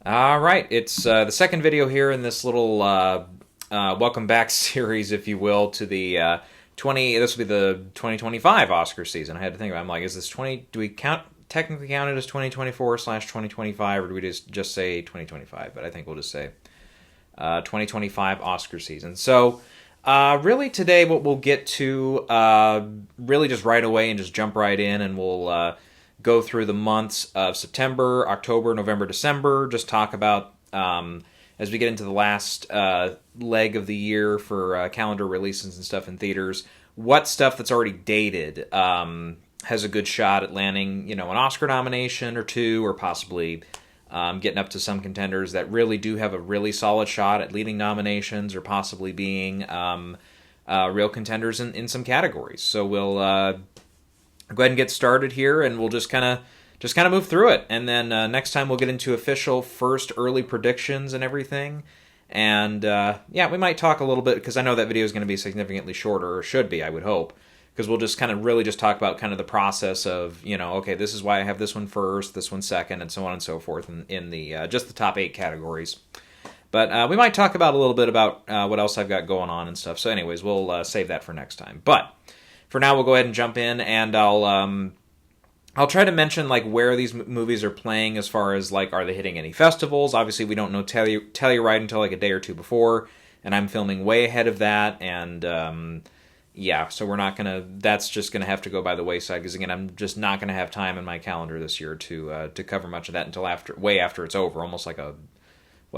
All right, it's the second video here in this little welcome back series, if you will, to the 20. This will be the 2025 Oscar season. I had to think about it. I'm like, is this 20? Do we technically count it as 2024/2025, or do we just say 2025? But I think we'll just say 2025 Oscar season. So, really today, what we'll get to really just right away and just jump right in, and we'll go through the months of September, October, November, December. Just talk about as we get into the last leg of the year for calendar releases and stuff in theaters. What stuff that's already dated has a good shot at landing, an Oscar nomination or two, or possibly getting up to some contenders that really do have a really solid shot at leading nominations, or possibly being real contenders in some categories. So we'll go ahead and get started here, and we'll just kind of move through it. And then next time we'll get into official first early predictions and everything. And we might talk a little bit, because I know that video is going to be significantly shorter, or should be, I would hope. Because we'll just kind of really just talk about kind of the process of, okay, this is why I have this one first, this one second, and so on and so forth in the just the top 8 categories. But we might talk about a little bit about what else I've got going on and stuff. So anyways, we'll save that for next time. But for now, we'll go ahead and jump in, and I'll try to mention like where these movies are playing, as far as like, are they hitting any festivals? Obviously, we don't know Telluride until like a day or two before, and I'm filming way ahead of that, and so we're not gonna. That's just gonna have to go by the wayside, because again, I'm just not gonna have time in my calendar this year to cover much of that until way after it's over. Almost like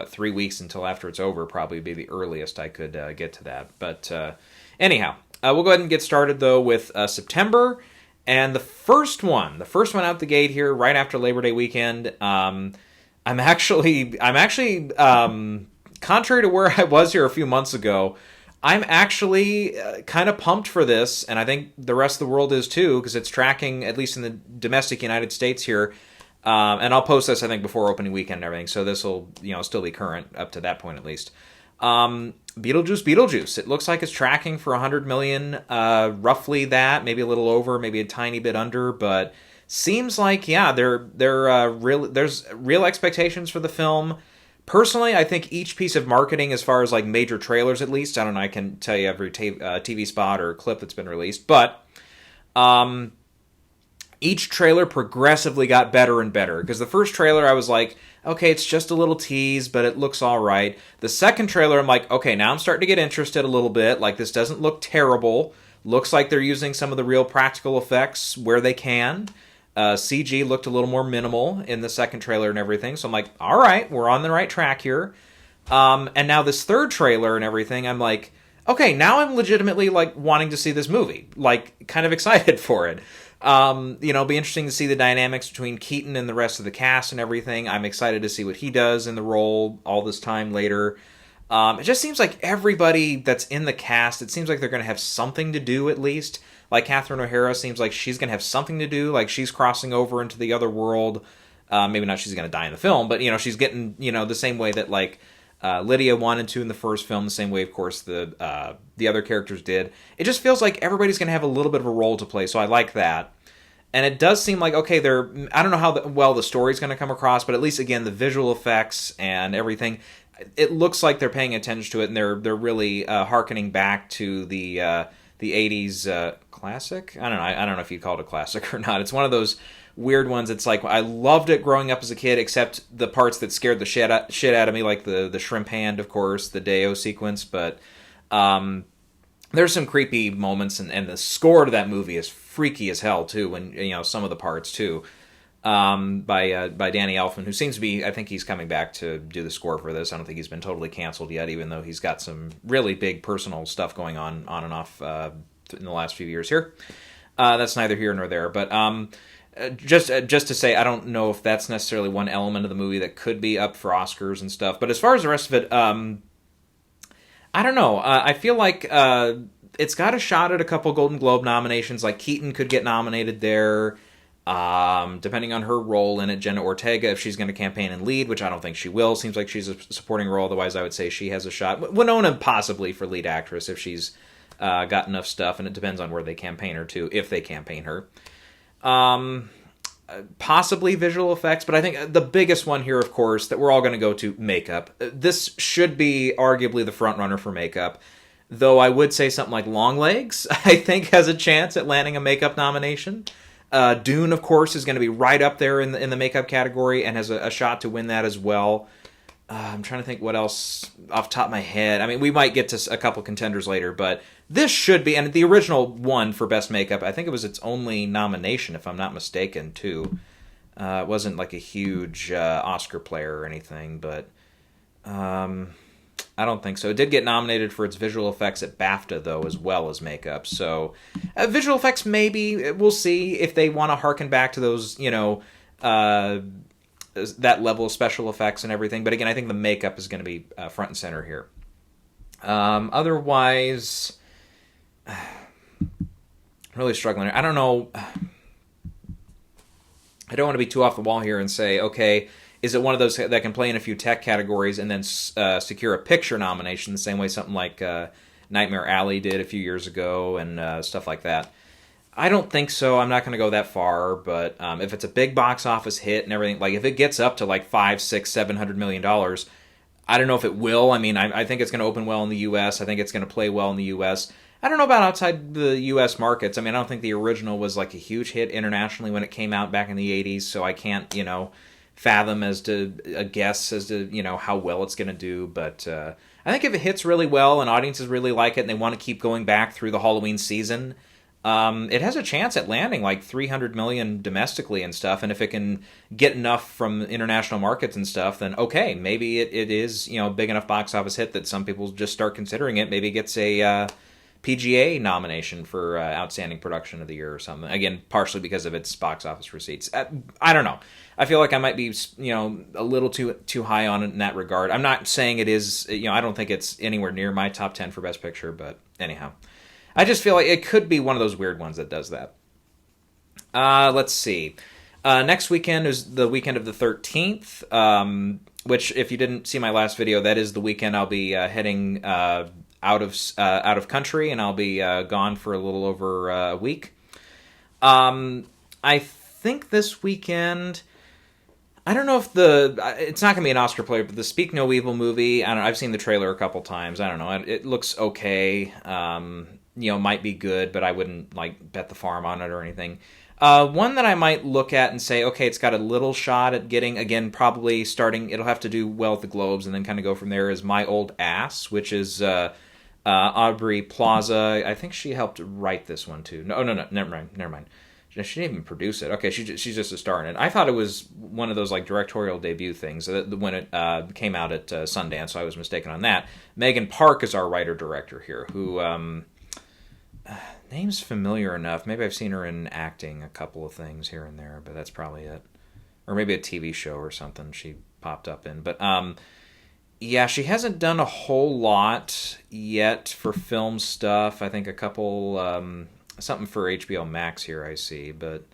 3 weeks until after it's over, probably be the earliest I could get to that. But anyhow. We'll go ahead and get started, though, with September, and the first one out the gate here, right after Labor Day weekend. I'm actually, contrary to where I was here a few months ago, I'm actually kind of pumped for this, and I think the rest of the world is too, because it's tracking, at least in the domestic United States here. And I'll post this, I think, before opening weekend and everything, so this will, still be current up to that point at least. Beetlejuice. It looks like it's tracking for 100 million, roughly that, maybe a little over, maybe a tiny bit under, but seems like, there's real expectations for the film. Personally, I think each piece of marketing, as far as like major trailers at least, I don't know, I can tell you every TV spot or clip that's been released, but each trailer progressively got better and better. Because the first trailer, I was like, okay, it's just a little tease, but it looks all right. The second trailer, I'm like, okay, now I'm starting to get interested a little bit. Like, this doesn't look terrible. Looks like they're using some of the real practical effects where they can. CG looked a little more minimal in the second trailer and everything. So I'm like, all right, we're on the right track here. And now this third trailer and everything, I'm like, okay, now I'm legitimately like wanting to see this movie. Like, kind of excited for it. Be interesting to see the dynamics between Keaton and the rest of the cast and everything. I'm excited to see what he does in the role all this time later. It just seems like everybody that's in the cast, it seems like they're going to have something to do at least. Like Catherine O'Hara seems like she's going to have something to do, like she's crossing over into the other world. Maybe not she's going to die in the film, but, she's getting, the same way that like Lydia wanted to in the first film, the same way, of course, the other characters did. It just feels like everybody's going to have a little bit of a role to play, so I like that. And it does seem like, okay, I don't know how well the story's going to come across, but at least, again, the visual effects and everything, it looks like they're paying attention to it, and they're really hearkening back to the 80s classic. I don't know if you'd call it a classic or not. It's one of those weird ones. It's like, I loved it growing up as a kid, except the parts that scared the shit out of me, like the shrimp hand, of course, the Deo sequence. But there's some creepy moments, and the score to that movie is freaky as hell too. When some of the parts too, by Danny Elfman, who seems to be, I think he's coming back to do the score for this. I don't think he's been totally canceled yet, even though he's got some really big personal stuff going on and off in the last few years here. That's neither here nor there, but just to say, I don't know if that's necessarily one element of the movie that could be up for Oscars and stuff. But as far as the rest of it, I don't know. I feel like it's got a shot at a couple Golden Globe nominations. Like Keaton could get nominated there, depending on her role in it. Jenna Ortega, if she's going to campaign and lead, which I don't think she will. Seems like she's a supporting role. Otherwise, I would say she has a shot. Winona possibly for lead actress if she's got enough stuff, and it depends on where they campaign her to, if they campaign her. possibly visual effects, but I think the biggest one here, of course, that we're all going to go to, makeup. This should be arguably the front runner for makeup, though I would say something like Longlegs, I think, has a chance at landing a makeup nomination. Dune, of course, is going to be right up there in the makeup category and has a shot to win that as well. I'm trying to think what else off the top of my head. I mean, we might get to a couple contenders later, but this should be, and the original one for Best Makeup, I think it was its only nomination, if I'm not mistaken, too. It wasn't like a huge Oscar player or anything, but I don't think so. It did get nominated for its visual effects at BAFTA, though, as well as makeup. So visual effects, maybe. We'll see if they want to harken back to those, that level of special effects and everything. But again, I think the makeup is going to be front and center here. Otherwise, really struggling. I don't know. I don't want to be too off the wall here and say, okay, is it one of those that can play in a few tech categories and then secure a picture nomination the same way something like Nightmare Alley did a few years ago and stuff like that? I don't think so. I'm not going to go that far, but if it's a big box office hit and everything, like if it gets up to like $500, $600, $700 million, I don't know if it will. I mean, I think it's going to open well in the U.S. I think it's going to play well in the U.S. I don't know about outside the U.S. markets. I mean, I don't think the original was like a huge hit internationally when it came out back in the 80s, so I can't, fathom as to a guess as to, how well it's going to do. But I think if it hits really well and audiences really like it and they want to keep going back through the Halloween season, it has a chance at landing like $300 million domestically and stuff. And if it can get enough from international markets and stuff, then okay, maybe it is, a big enough box office hit that some people just start considering it. Maybe it gets a PGA nomination for Outstanding Production of the Year or something. Again, partially because of its box office receipts. I don't know. I feel like I might be, a little too high on it in that regard. I'm not saying it is, I don't think it's anywhere near my top 10 for Best Picture, but anyhow. I just feel like it could be one of those weird ones that does that. Let's see. Next weekend is the weekend of the 13th, which, if you didn't see my last video, that is the weekend I'll be heading out of country, and I'll be gone for a little over a week. I think this weekend, I don't know if it's not going to be an Oscar player, but the Speak No Evil movie, I've seen the trailer a couple times. I don't know. It looks okay. Might be good, but I wouldn't bet the farm on it or anything. One that I might look at and say, okay, it's got a little shot at getting, again, probably starting, it'll have to do well at the Globes and then kind of go from there, is My Old Ass, which is Aubrey Plaza. I think she helped write this one too. No, never mind. She didn't even produce it. Okay, she's just a star in it. I thought it was one of those directorial debut things when it came out at Sundance, so I was mistaken on that. Megan Park is our writer-director here, who... name's familiar enough. Maybe I've seen her in acting a couple of things here and there, but that's probably it. Or maybe a TV show or something she popped up in. But yeah, she hasn't done a whole lot yet for film stuff. I think a couple, something for HBO Max here I see. But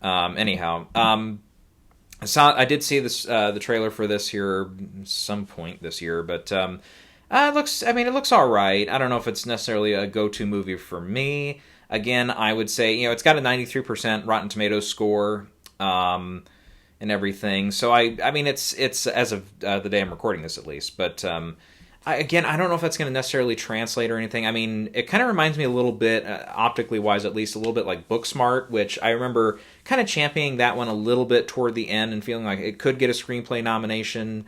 anyhow, I did see this the trailer for this here some point this year, but it looks all right. I don't know if it's necessarily a go-to movie for me. Again, I would say, it's got a 93% Rotten Tomatoes score, and everything. So I mean, it's as of the day I'm recording this, at least. But I don't know if that's going to necessarily translate or anything. I mean, it kind of reminds me a little bit, optically wise at least, a little bit like Booksmart, which I remember kind of championing that one a little bit toward the end and feeling like it could get a screenplay nomination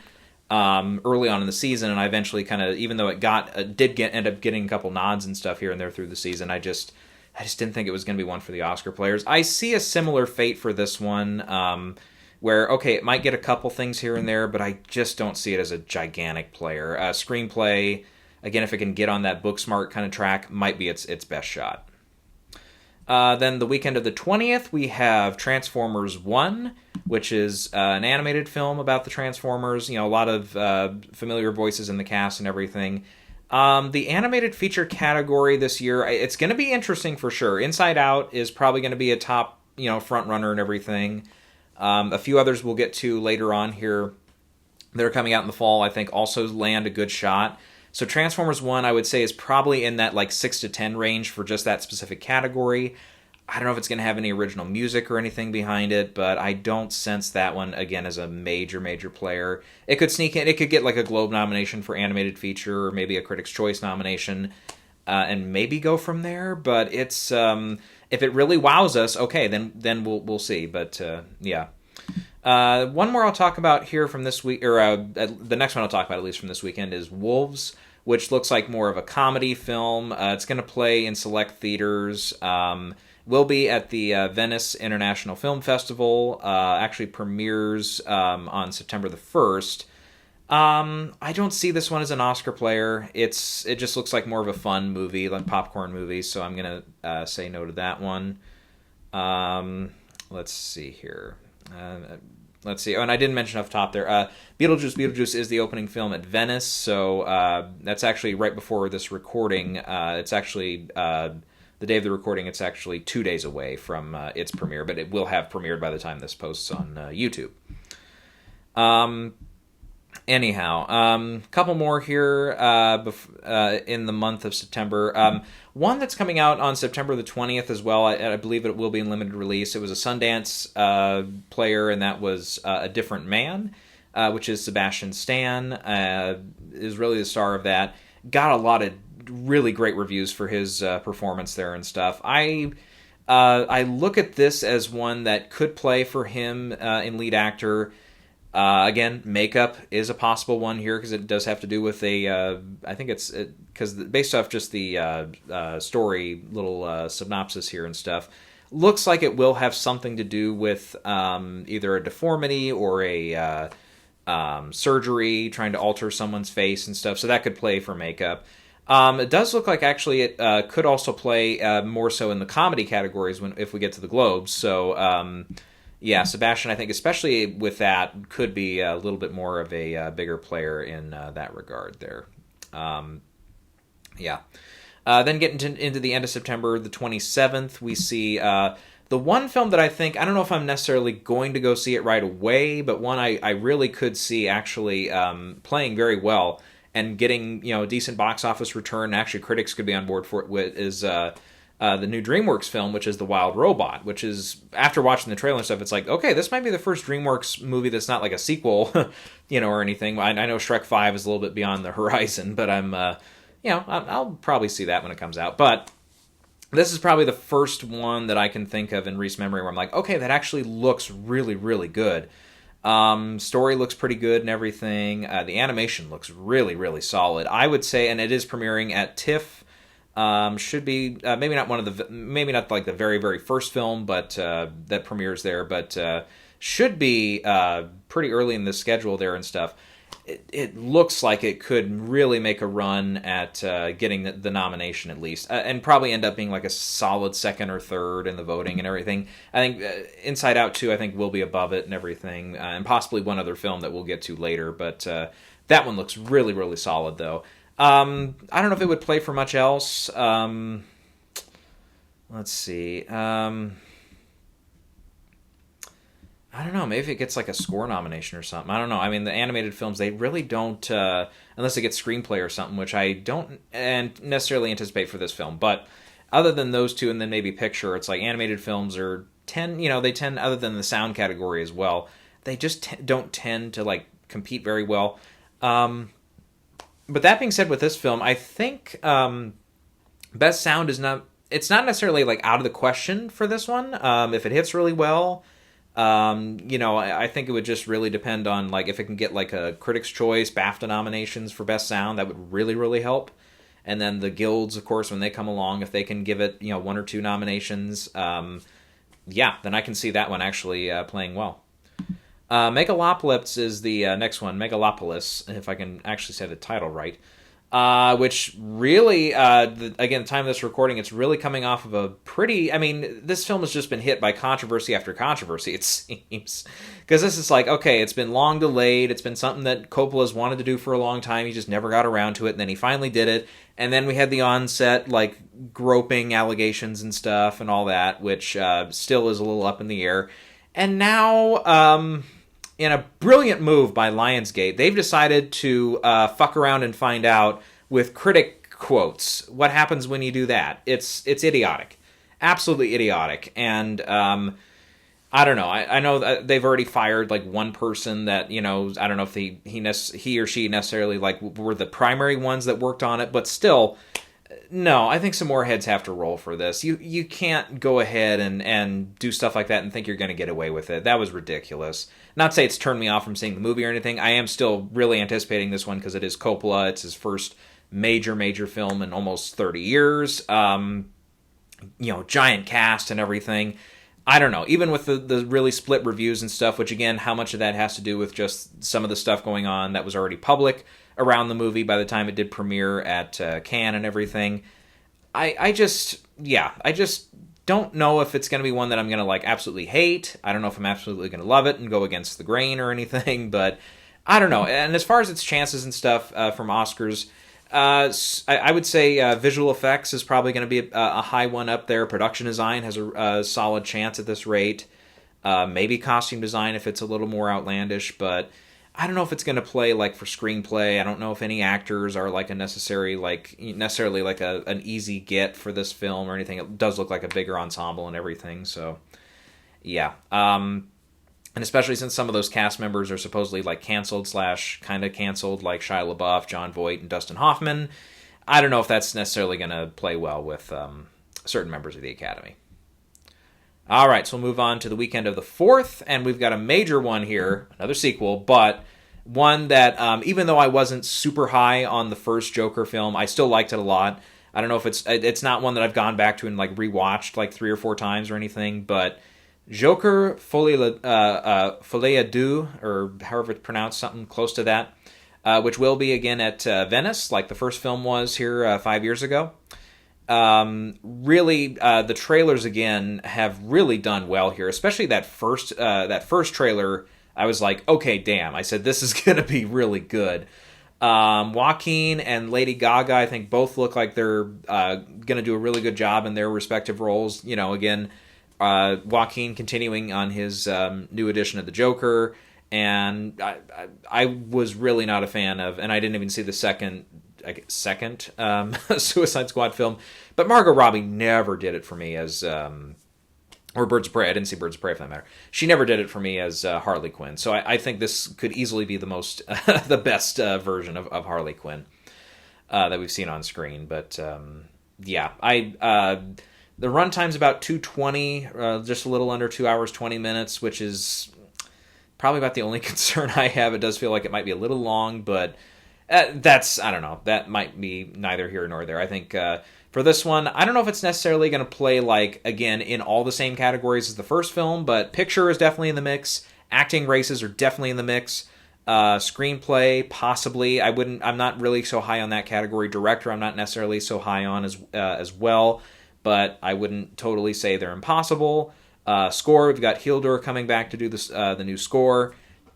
early on in the season, and I eventually kind of, even though it end up getting a couple nods and stuff here and there through the season, I just didn't think it was going to be one for the Oscar players. I see a similar fate for this one, where, okay, it might get a couple things here and there, but I just don't see it as a gigantic player. Screenplay, again, if it can get on that Booksmart kind of track, might be its best shot. Then the weekend of the 20th, we have Transformers 1, which is an animated film about the Transformers. A lot of familiar voices in the cast and everything. The animated feature category this year, it's going to be interesting for sure. Inside Out is probably going to be a top, front runner and everything. A few others we'll get to later on here that are coming out in the fall, I think, also land a good shot. So Transformers 1, I would say, is probably in that 6 to 10 range for just that specific category. I don't know if it's going to have any original music or anything behind it, but I don't sense that one, again, as a major player. It could sneak in. It could get like a Globe nomination for animated feature, or maybe a Critics' Choice nomination, and maybe go from there. But it's if it really wows us, okay, then we'll see. But yeah. One more I'll talk about here from this week, or the next one I'll talk about at least from this weekend, is Wolves, which looks like more of a comedy film. It's going to play in select theaters. Will be at the Venice International Film Festival. Actually premieres on September the 1st. I don't see this one as an Oscar player. It just looks like more of a fun movie, like popcorn movie, so I'm going to say no to that one. Let's see here. Let's see. Oh, and I didn't mention off the top there. Beetlejuice. Beetlejuice is the opening film at Venice, so that's actually right before this recording. It's actually the day of the recording. It's actually 2 days away from its premiere, but it will have premiered by the time this posts on YouTube. Anyhow, couple more here in the month of September. One that's coming out on September the 20th as well. I believe it will be in limited release. It was a Sundance player, and that was A Different Man, which is Sebastian Stan. Is really the star of that. Got a lot of really great reviews for his performance there and stuff. I look at this as one that could play for him in lead actor. Again, makeup is a possible one here because it does have to do with I think it's because based off just the story little synopsis here and stuff, looks like it will have something to do with either a deformity or a surgery trying to alter someone's face and stuff. So that could play for makeup. It does look like actually it could also play more so in the comedy categories if we get to the Globes. So. Yeah, Sebastian, I think, especially with that, could be a little bit more of a bigger player in that regard there. Yeah. Then getting into the end of September, the 27th, we see the one film that I don't know if I'm necessarily going to go see it right away, but one I really could see actually playing very well and getting a decent box office return. Actually, critics could be on board for it, is the new DreamWorks film, which is The Wild Robot, which is, after watching the trailer and stuff, it's like, okay, this might be the first DreamWorks movie that's not like a sequel, or anything. I know Shrek 5 is a little bit beyond the horizon, but I'll probably see that when it comes out. But this is probably the first one that I can think of in recent memory where I'm like, okay, that actually looks really, really good. Story looks pretty good and everything. The animation looks really, really solid. I would say, and it is premiering at TIFF. Should be maybe not like the very, very first film, but that premieres there, but should be pretty early in the schedule there and stuff. It looks like it could really make a run at getting the nomination at least, and probably end up being like a solid second or third in the voting and everything. I think Inside Out 2, I think, will be above it and everything, and possibly one other film that we'll get to later, but that one looks really, really solid though. I don't know if it would play for much else. Let's see. I don't know. Maybe it gets like a score nomination or something. I don't know. I mean, the animated films, they really don't, unless it gets screenplay or something, which I don't necessarily anticipate for this film. But other than those two and then maybe picture, it's like animated films they tend, other than the sound category as well, they just don't tend to like compete very well. But that being said, with this film, I think best sound it's not necessarily like out of the question for this one. If it hits really well, I think it would just really depend on like if it can get like a Critics' Choice, BAFTA nominations for best sound, that would really, really help. And then the guilds, of course, when they come along, if they can give it, one or two nominations, then I can see that one actually playing well. Megalopolis is the next one, Megalopolis, if I can actually say the title right, which really, again, the time of this recording, it's really coming off of a pretty, this film has just been hit by controversy after controversy, it seems, because this is like, okay, it's been long delayed, it's been something that Coppola's wanted to do for a long time, he just never got around to it, and then he finally did it, and then we had the onset, like, groping allegations and stuff and all that, which still is a little up in the air, and now, in a brilliant move by Lionsgate, they've decided to fuck around and find out with critic quotes. What happens when you do that? It's idiotic. absolutely idiotic. And I don't know. I know that they've already fired like one person that, I don't know if he or she necessarily like were the primary ones that worked on it, but still, no, I think some more heads have to roll for this. You can't go ahead and do stuff like that and think you're going to get away with it. That was ridiculous. Not to say it's turned me off from seeing the movie or anything. I am still really anticipating this one because it is Coppola. It's his first major film in almost 30 years. Giant cast and everything. I don't know. Even with the really split reviews and stuff, which again, how much of that has to do with just some of the stuff going on that was already public around the movie by the time it did premiere at Cannes and everything. I just don't know if it's going to be one that I'm going to like absolutely hate. I don't know if I'm absolutely going to love it and go against the grain or anything, but I don't know. And as far as its chances and stuff from Oscars, I would say visual effects is probably going to be a high one up there. Production design has a solid chance at this rate. Maybe costume design if it's a little more outlandish, but I don't know if it's going to play like for screenplay. I don't know if any actors are like necessarily like an easy get for this film or anything. It does look like a bigger ensemble and everything. So yeah. And especially since some of those cast members are supposedly like canceled / kind of canceled, like Shia LaBeouf, Jon Voight, and Dustin Hoffman. I don't know if that's necessarily going to play well with certain members of the Academy. All right, so we'll move on to the weekend of the 4th, and we've got a major one here, another sequel, but one that, even though I wasn't super high on the first Joker film, I still liked it a lot. I don't know if it's not one that I've gone back to and like rewatched like 3 or 4 times or anything, but Joker Folie à Deux, or however it's pronounced, something close to that, which will be again at Venice, like the first film was here 5 years ago. Really, the trailers again have really done well here, especially that first trailer. I was like, okay, damn. I said, this is going to be really good. Joaquin and Lady Gaga, I think both look like they're going to do a really good job in their respective roles. Again, Joaquin continuing on his new edition of the Joker, and I was really not a fan of, and I didn't even see the second Suicide Squad film, but Margot Robbie never did it for me as, or Birds of Prey. I didn't see Birds of Prey for that matter. She never did it for me as Harley Quinn. So I think this could easily be the best version of Harley Quinn that we've seen on screen. But yeah, the runtime's about 2:20, just a little under 2 hours 20 minutes, which is probably about the only concern I have. It does feel like it might be a little long, but I don't know. That might be neither here nor there. I think for this one, I don't know if it's necessarily going to play, like, again, in all the same categories as the first film, but picture is definitely in the mix. Acting races are definitely in the mix. Screenplay, possibly. I'm not really so high on that category. Director, I'm not necessarily so high on as well, but I wouldn't totally say they're impossible. Score, we've got Hildur coming back to do the new score.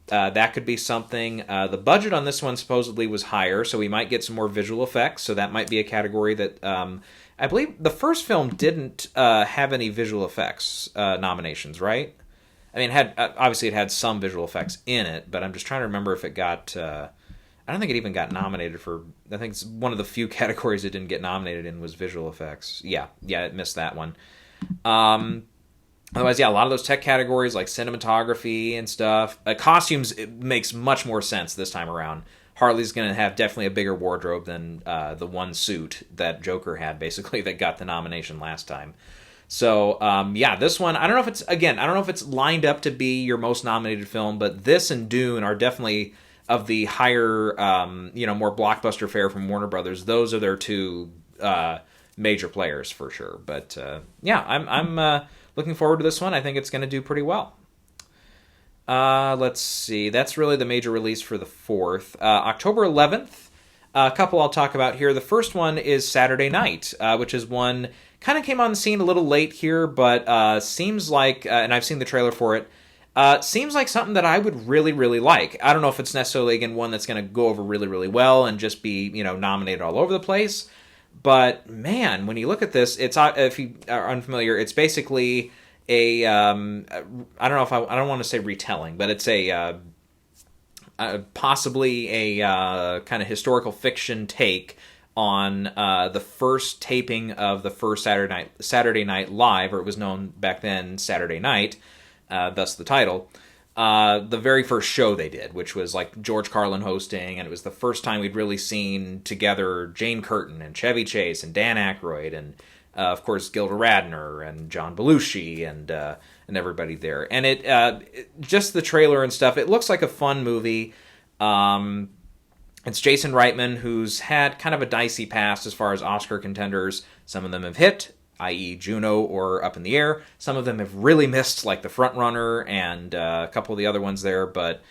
That could be something. The budget on this one supposedly was higher, so we might get some more visual effects, so that might be a category that I believe the first film didn't have any visual effects nominations, right? I mean, obviously it had some visual effects in it, but I'm just trying to remember if it got... I don't think it even got nominated for... I think it's one of the few categories it didn't get nominated in was visual effects. Yeah, it missed that one. Otherwise, yeah, a lot of those tech categories like cinematography and stuff. Costumes, it makes much more sense this time around. Harley's going to have definitely a bigger wardrobe than the one suit that Joker had, basically, that got the nomination last time. So, yeah, this one, I don't know if it's lined up to be your most nominated film, but this and Dune are definitely of the higher, more blockbuster fare from Warner Brothers. Those are their two major players for sure. But, yeah, I'm looking forward to this one. I think it's going to do pretty well. Let's see. That's really the major release for the 4th. October 11th, a couple I'll talk about here. The first one is Saturday Night, which is one kind of came on the scene a little late here, but seems like, and I've seen the trailer for it, seems like something that I would really, really like. I don't know if it's necessarily, again, one that's going to go over really, really well and just be, nominated all over the place. But, man, when you look at this, it's, if you are unfamiliar, it's basically I don't want to say retelling, but it's possibly a kind of historical fiction take on the first taping of the first Saturday Night Live, or it was known back then Saturday Night, thus the title. The very first show they did, which was like George Carlin hosting, and it was the first time we'd really seen together Jane Curtin and Chevy Chase and Dan Aykroyd and of course Gilda Radner and John Belushi and everybody there. And it just the trailer and stuff, it looks like a fun movie. It's Jason Reitman, who's had kind of a dicey past as far as Oscar contenders. Some of them have hit, i.e. Juno or Up in the Air. Some of them have really missed, like The Frontrunner and a couple of the other ones there. But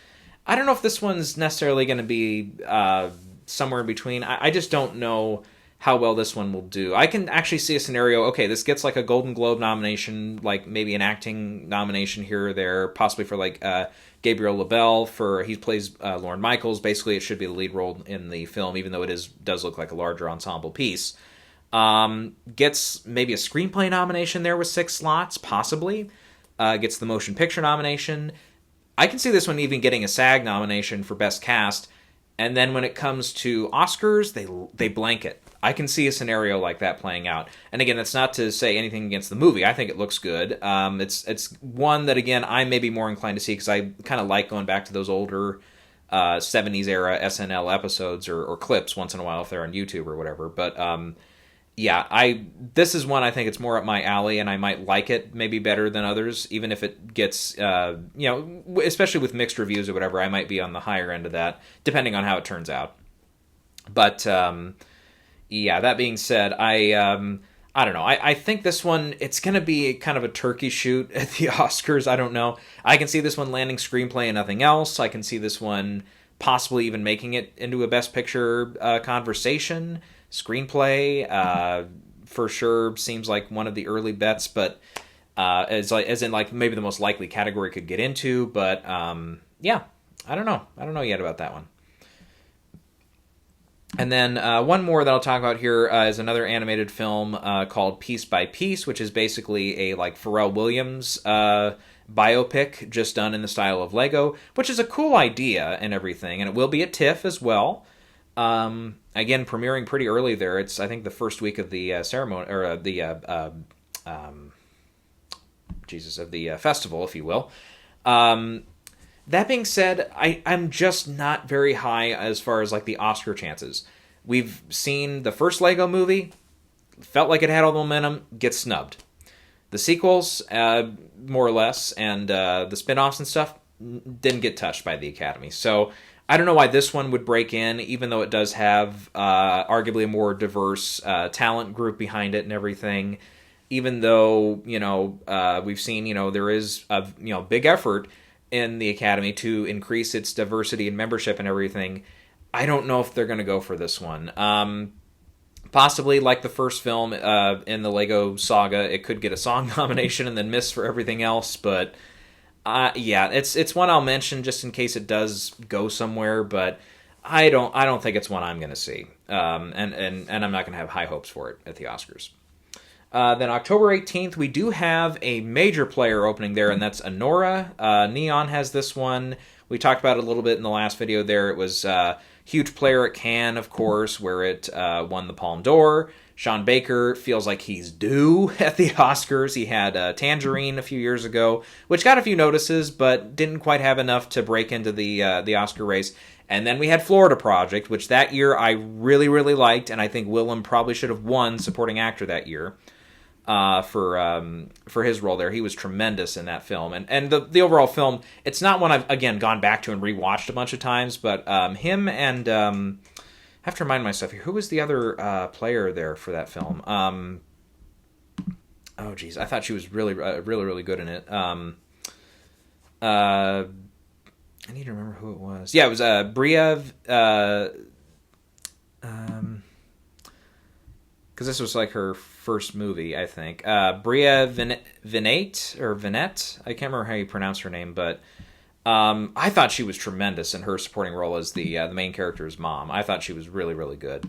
I don't know if this one's necessarily going to be somewhere in between. I just don't know how well this one will do. I can actually see a scenario, okay, this gets like a Golden Globe nomination, like maybe an acting nomination here or there, possibly for like Gabriel LaBelle, he plays Lorne Michaels. Basically, it should be the lead role in the film, even though it does look like a larger ensemble piece. Gets maybe a screenplay nomination there with 6 slots, possibly. Gets the motion picture nomination. I can see this one even getting a SAG nomination for Best Cast. And then when it comes to Oscars, they blanket. I can see a scenario like that playing out. And again, that's not to say anything against the movie. I think it looks good. It's one that, again, I may be more inclined to see because I kind of like going back to those older 70s era SNL episodes or clips once in a while if they're on YouTube or whatever. But yeah, this is one I think it's more up my alley, and I might like it maybe better than others, even if it gets, especially with mixed reviews or whatever, I might be on the higher end of that, depending on how it turns out. But yeah, that being said, I don't know. I think this one, it's going to be kind of a turkey shoot at the Oscars. I don't know. I can see this one landing screenplay and nothing else. I can see this one possibly even making it into a Best Picture conversation. Screenplay, for sure, seems like one of the early bets, but as in maybe the most likely category could get into. But yeah, I don't know yet about that one. And then one more that I'll talk about here is another animated film called Piece by Piece, which is basically a Pharrell Williams biopic just done in the style of Lego, which is a cool idea and everything, and it will be at TIFF as well. Again, premiering pretty early there. It's, I think, the first week of the ceremony, or of the festival, if you will. That being said, I'm just not very high as far as the Oscar chances. We've seen the first Lego movie, felt like it had all the momentum, gets snubbed. The sequels, more or less, and the spin-offs and stuff didn't get touched by the Academy. So I don't know why this one would break in, even though it does have arguably a more diverse talent group behind it and everything. Even though, we've seen, there is a big effort in the Academy to increase its diversity and membership and everything. I don't know if they're going to go for this one. Possibly, like the first film in the Lego saga, it could get a song nomination and then miss for everything else. But yeah, it's one I'll mention just in case it does go somewhere. But I don't think it's one I'm going to see, and I'm not going to have high hopes for it at the Oscars. Then October 18th, we do have a major player opening there, and that's Anora. Neon has this one. We talked about it a little bit in the last video there. It was a huge player at Cannes, of course, where it won the Palme d'Or. Sean Baker feels like he's due at the Oscars. He had Tangerine a few years ago, which got a few notices, but didn't quite have enough to break into the Oscar race. And then we had Florida Project, which that year I really, really liked, and I think Willem probably should have won Supporting Actor that year. For his role there. He was tremendous in that film. And the overall film, it's not one I've, again, gone back to and rewatched a bunch of times, but him and... I have to remind myself here, who was the other player there for that film? Oh, geez, I thought she was really, really, really good in it. I need to remember who it was. Yeah, it was Bria... because this was her first movie, I think. Bria Vinette, I can't remember how you pronounce her name, but I thought she was tremendous in her supporting role as the main character's mom. I thought she was really, really good.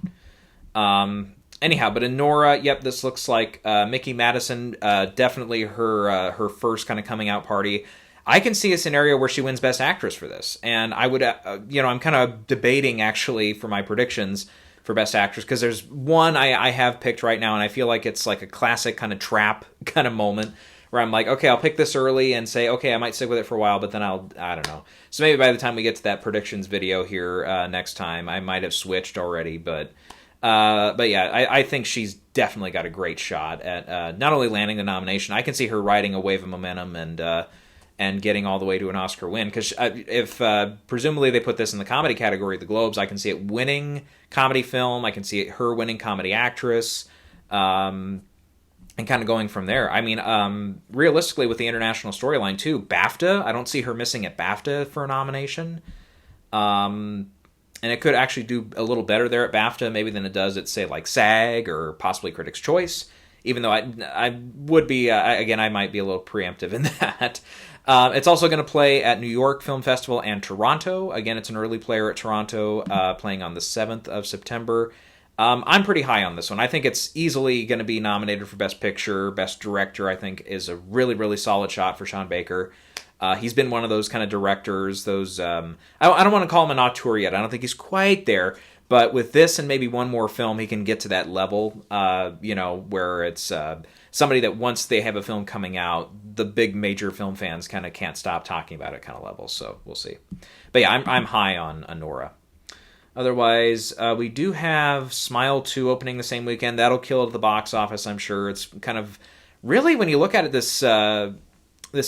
Anyhow, but in Nora, yep, this looks like Mickey Madison, definitely her first kind of coming out party. I can see a scenario where she wins Best Actress for this, and I would, I'm kind of debating actually for my predictions for Best Actress, because there's one I have picked right now, and I feel like it's like a classic kind of trap kind of moment where I'm like, okay, I'll pick this early and say, okay, I might stick with it for a while, but then I don't know. So maybe by the time we get to that predictions video here next time, I might have switched already, but yeah, I think she's definitely got a great shot at not only landing the nomination. I can see her riding a wave of momentum and getting all the way to an Oscar win. Because if presumably they put this in the comedy category at the Globes, I can see it winning comedy film. I can see her winning comedy actress, and kind of going from there. I mean, realistically, with the international storyline too, BAFTA, I don't see her missing at BAFTA for a nomination. And it could actually do a little better there at BAFTA maybe than it does at, say, like SAG or possibly Critics' Choice, even though I would be, again, I might be a little preemptive in that. It's also going to play at New York Film Festival and Toronto. Again, it's an early player at Toronto, playing on the 7th of September. I'm pretty high on this one. I think it's easily going to be nominated for Best Picture. Best Director, I think, is a really, really solid shot for Sean Baker. He's been one of those kind of directors, those, I don't want to call him an auteur yet. I don't think he's quite there. But with this and maybe one more film, he can get to that level, where it's somebody that once they have a film coming out, the big major film fans kind of can't stop talking about it kind of level. So we'll see. But yeah, I'm high on Nora. Otherwise, we do have Smile 2 opening the same weekend. That'll kill at the box office, I'm sure. It's kind of, really, when you look at it this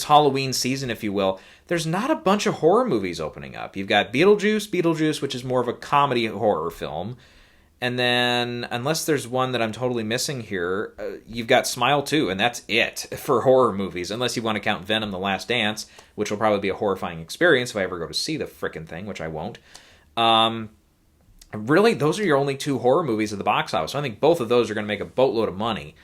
Halloween season, if you will, there's not a bunch of horror movies opening up. You've got Beetlejuice, which is more of a comedy horror film. And then, unless there's one that I'm totally missing here, you've got Smile 2, and that's it for horror movies, unless you want to count Venom: The Last Dance, which will probably be a horrifying experience if I ever go to see the frickin' thing, which I won't. Really, those are your only two horror movies at the box office. So I think both of those are going to make a boatload of money.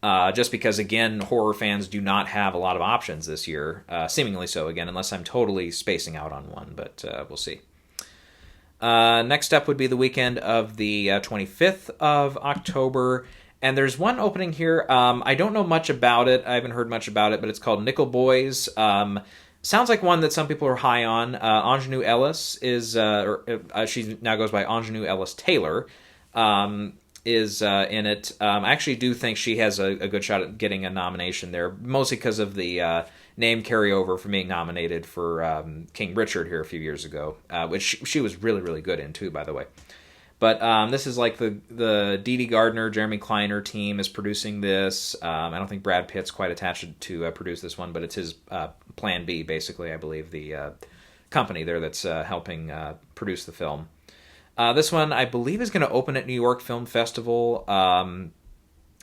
Just because, again, horror fans do not have a lot of options this year. Seemingly so, again, unless I'm totally spacing out on one, but we'll see. Next up would be the weekend of the 25th of October, and there's one opening here. I don't know much about it. I haven't heard much about it, but it's called Nickel Boys. Sounds like one that some people are high on. Ingenue Ellis is, she now goes by Ingenue Ellis Taylor, is in it. I actually do think she has a good shot at getting a nomination there, mostly because of the name carryover from being nominated for King Richard here a few years ago, which she was really, really good in too, by the way. But this is like the Dee Gardner, Jeremy Kleiner team is producing this. I don't think Brad Pitt's quite attached to produce this one, but it's his Plan B, basically, I believe, the company there that's helping produce the film. This one, I believe, is going to open at New York Film Festival.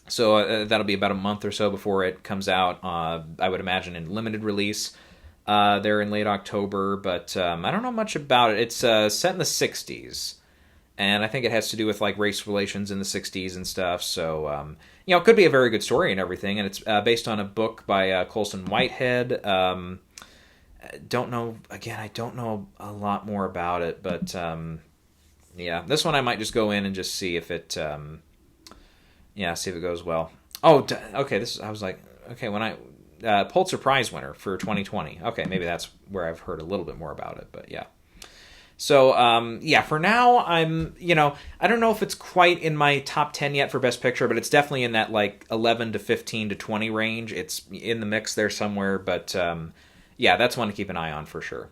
So that'll be about a month or so before it comes out. I would imagine in limited release there in late October. But I don't know much about it. It's set in the 60s. And I think it has to do with like race relations in the 60s and stuff. So, it could be a very good story and everything. And it's based on a book by Colson Whitehead. Don't know a lot more about it. But, yeah, this one I might just go in and just see if it, see if it goes well. Oh, okay, I was like, okay, when Pulitzer Prize winner for 2020. Okay, maybe that's where I've heard a little bit more about it, but yeah. So, for now, I'm, I don't know if it's quite in my top 10 yet for Best Picture, but it's definitely in that, 11 to 15 to 20 range. It's in the mix there somewhere, but, that's one to keep an eye on for sure.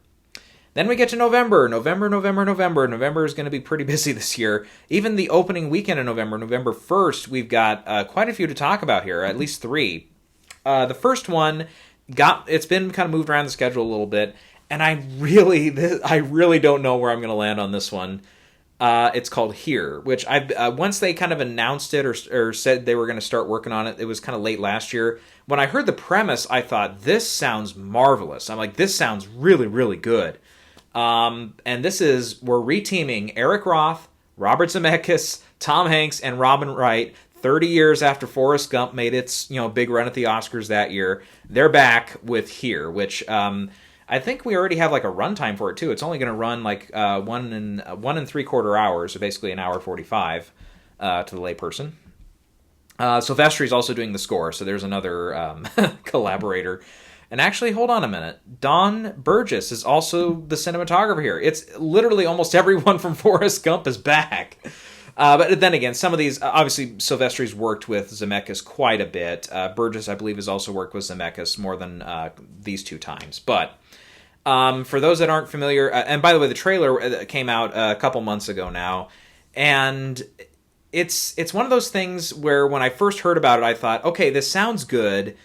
Then we get to November. November is going to be pretty busy this year. Even the opening weekend in November 1st, we've got quite a few to talk about here, at least 3. The first one, it's been kind of moved around the schedule a little bit, and I really don't know where I'm going to land on this one. It's called Here, which once they kind of announced it or said they were going to start working on it, it was kind of late last year. When I heard the premise, I thought, this sounds marvelous. I'm like, this sounds really, really good. And we're reteaming Eric Roth, Robert Zemeckis, Tom Hanks, and Robin Wright 30 years after Forrest Gump made its big run at the Oscars that year. They're back with Here, which I think we already have a runtime for it too. It's only going to run 1 and 3/4 hours, so basically an hour 45 to the layperson. Silvestri's also doing the score, so there's another collaborator. And actually, hold on a minute. Don Burgess is also the cinematographer here. It's literally almost everyone from Forrest Gump is back. But then again, some of these, obviously, Silvestri's worked with Zemeckis quite a bit. Burgess, I believe, has also worked with Zemeckis more than these two times. But for those that aren't familiar, and by the way, the trailer came out a couple months ago now, and it's one of those things where when I first heard about it, I thought, okay, this sounds good,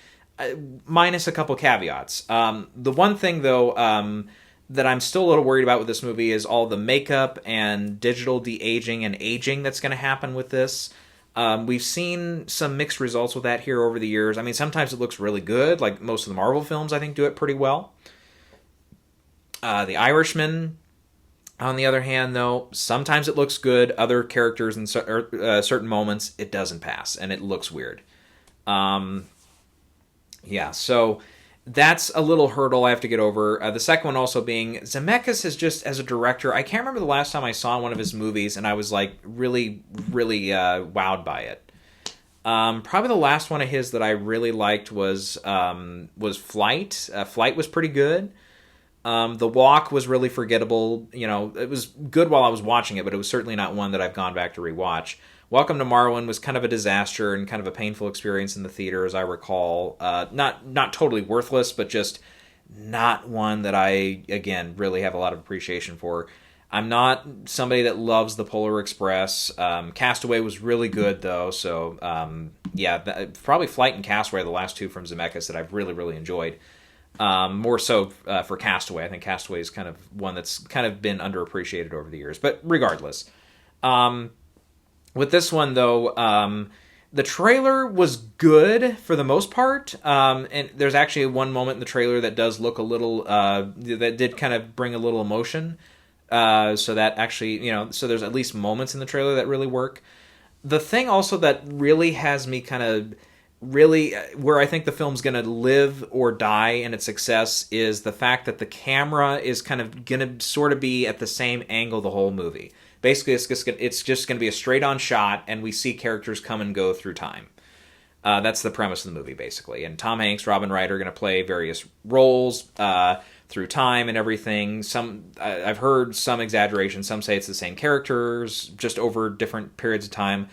minus a couple caveats. The one thing, though, that I'm still a little worried about with this movie is all the makeup and digital de-aging and aging that's going to happen with this. We've seen some mixed results with that here over the years. I mean, sometimes it looks really good, like most of the Marvel films, I think, do it pretty well. The Irishman, on the other hand, though, sometimes it looks good. Other characters in certain moments, it doesn't pass, and it looks weird. So that's a little hurdle I have to get over. The second one also being, Zemeckis is just, as a director, I can't remember the last time I saw one of his movies, and I was, like, really, really wowed by it. Probably the last one of his that I really liked was Flight. Flight was pretty good. The Walk was really forgettable. You know, it was good while I was watching it, but it was certainly not one that I've gone back to rewatch. Welcome to Marwen was kind of a disaster and kind of a painful experience in the theater, as I recall. Not totally worthless, but just not one that I, again, really have a lot of appreciation for. I'm not somebody that loves the Polar Express. Castaway was really good, though, so probably Flight and Castaway are the last two from Zemeckis that I've really, really enjoyed. More so for Castaway. I think Castaway is kind of one that's kind of been underappreciated over the years. But regardless, with this one, though, the trailer was good for the most part. And there's actually one moment in the trailer that does look a little, that did kind of bring a little emotion. So that actually, so there's at least moments in the trailer that really work. The thing also that really has me kind of really, where I think the film's going to live or die in its success is the fact that the camera is kind of going to sort of be at the same angle the whole movie. Basically, it's just going to be a straight-on shot, and we see characters come and go through time. That's the premise of the movie, basically. And Tom Hanks, Robin Wright are going to play various roles through time and everything. I've heard some exaggeration. Some say it's the same characters, just over different periods of time.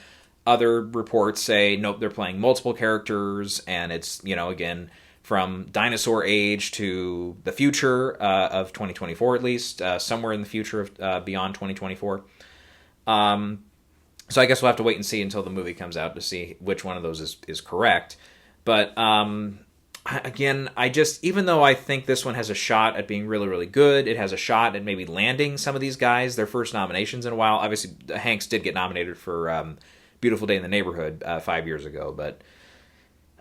Other reports say, nope, they're playing multiple characters, and it's, again, from dinosaur age to the future of 2024, at least, somewhere in the future of beyond 2024. So I guess we'll have to wait and see until the movie comes out to see which one of those is correct. But again, even though I think this one has a shot at being really, really good, it has a shot at maybe landing some of these guys, their first nominations in a while. Obviously, Hanks did get nominated for Beautiful Day in the Neighborhood 5 years ago, but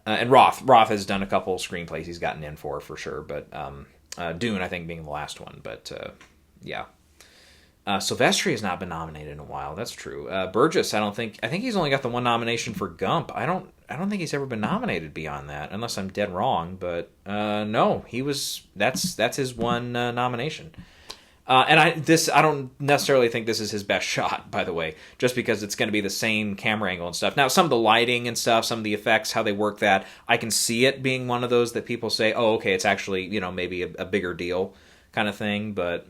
and Roth has done a couple screenplays he's gotten in for sure, but Dune, I think, being the last one, but yeah. Silvestri has not been nominated in a while. That's true. Burgess, I think he's only got the one nomination for Gump. I don't think he's ever been nominated beyond that, unless I'm dead wrong. But no, that's his one nomination. And I don't necessarily think this is his best shot, by the way, just because it's going to be the same camera angle and stuff. Now, some of the lighting and stuff, some of the effects, how they work that, I can see it being one of those that people say, oh, okay, it's actually, maybe a bigger deal kind of thing, but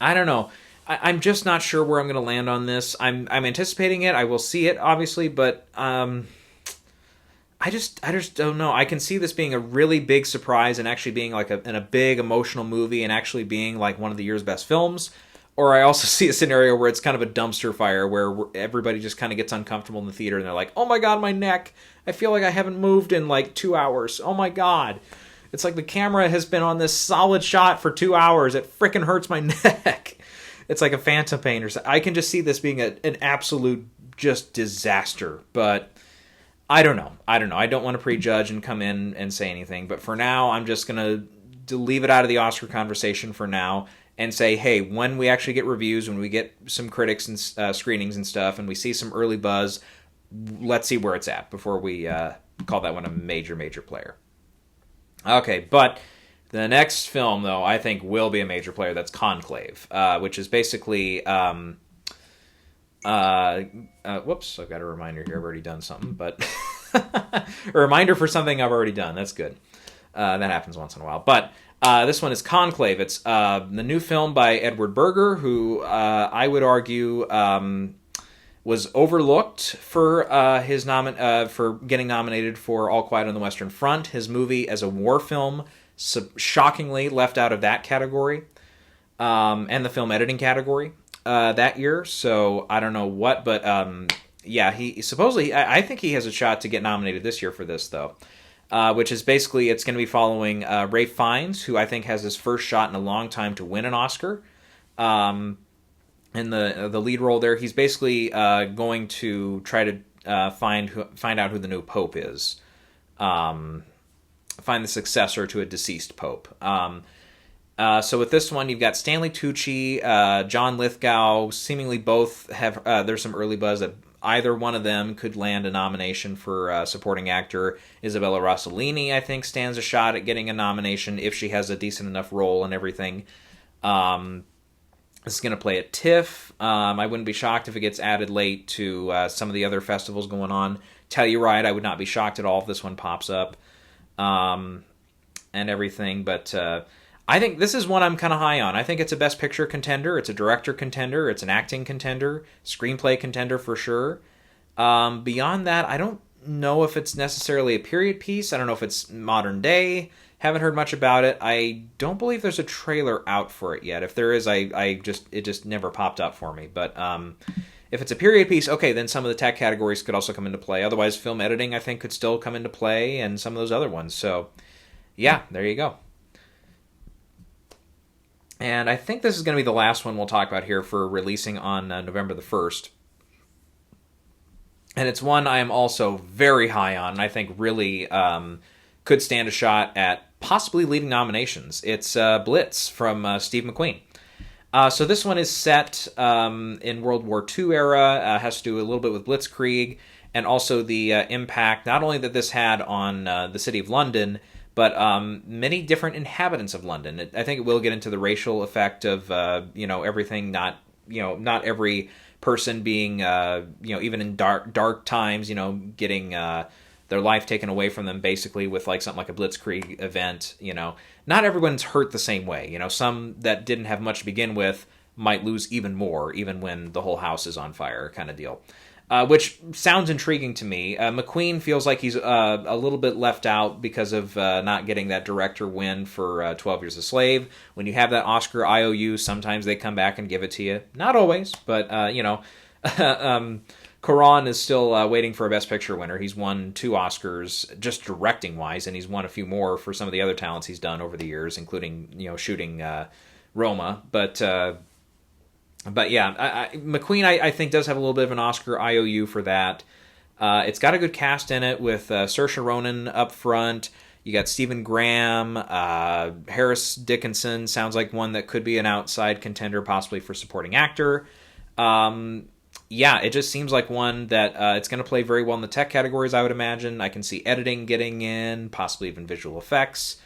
I don't know. I'm just not sure where I'm going to land on this. I'm anticipating it. I will see it, obviously, but I just don't know. I can see this being a really big surprise and actually being like in a big emotional movie and actually being like one of the year's best films. Or I also see a scenario where it's kind of a dumpster fire where everybody just kind of gets uncomfortable in the theater and they're like, oh my God, my neck. I feel like I haven't moved in like 2 hours. Oh my God. It's like the camera has been on this solid shot for 2 hours. It frickin' hurts my neck. It's like a phantom pain or something. I can just see this being an absolute just disaster. But I don't know. I don't want to prejudge and come in and say anything. But for now, I'm just going to leave it out of the Oscar conversation for now and say, hey, when we actually get reviews, when we get some critics and screenings and stuff, and we see some early buzz, let's see where it's at before we call that one a major, major player. Okay, but the next film, though, I think will be a major player. That's Conclave, which is basically... whoops, I've got a reminder here. I've already done something, but... a reminder for something I've already done. That's good. That happens once in a while. But this one is Conclave. It's the new film by Edward Berger, who I would argue was overlooked for for getting nominated for All Quiet on the Western Front. His movie as a war film shockingly left out of that category, and the film editing category that year. So I don't know what, but yeah, he supposedly, I think he has a shot to get nominated this year for this, though. Which is basically, it's going to be following Ralph Fiennes, who I think has his first shot in a long time to win an Oscar. In the lead role there, he's basically going to try to find out who the new pope is, find the successor to a deceased pope. So with this one, you've got Stanley Tucci, John Lithgow. Seemingly both have. There's some early buzz that either one of them could land a nomination for supporting actor. Isabella Rossellini, I think, stands a shot at getting a nomination if she has a decent enough role and everything. This is going to play at TIFF. I wouldn't be shocked if it gets added late to some of the other festivals going on. Telluride, I would not be shocked at all if this one pops up, and everything. But I think this is one I'm kind of high on. I think it's a Best Picture contender. It's a director contender. It's an acting contender. Screenplay contender for sure. Beyond that, I don't know if it's necessarily a period piece. I don't know if it's modern day. Haven't heard much about it. I don't believe there's a trailer out for it yet. If there is, it just never popped up for me. But if it's a period piece, okay, then some of the tech categories could also come into play. Otherwise, film editing, I think, could still come into play, and some of those other ones. So, yeah, there you go. And I think this is going to be the last one we'll talk about here for releasing on November the 1st. And it's one I am also very high on, and I think really could stand a shot at possibly leading nominations. It's Blitz from Steve McQueen. So this one is set in World War II era, has to do a little bit with Blitzkrieg, and also the impact not only that this had on the city of London, but many different inhabitants of London. I think it will get into the racial effect of everything. Not every person being even in dark times, getting their life taken away from them, basically with like something like a Blitzkrieg event. Not everyone's hurt the same way. Some that didn't have much to begin with might lose even more, even when the whole house is on fire, kind of deal. Which sounds intriguing to me. McQueen feels like he's a little bit left out because of not getting that director win for 12 Years a Slave. When you have that Oscar IOU, sometimes they come back and give it to you. Not always, but, Cuarón is still waiting for a Best Picture winner. He's won 2 Oscars, just directing-wise, and he's won a few more for some of the other talents he's done over the years, including, shooting Roma. But yeah, McQueen, I think, does have a little bit of an Oscar IOU for that. It's got a good cast in it with Saoirse Ronan up front. You got Stephen Graham, Harris Dickinson sounds like one that could be an outside contender, possibly for supporting actor. Yeah, it just seems like one that it's going to play very well in the tech categories, I would imagine. I can see editing getting in, possibly even visual effects.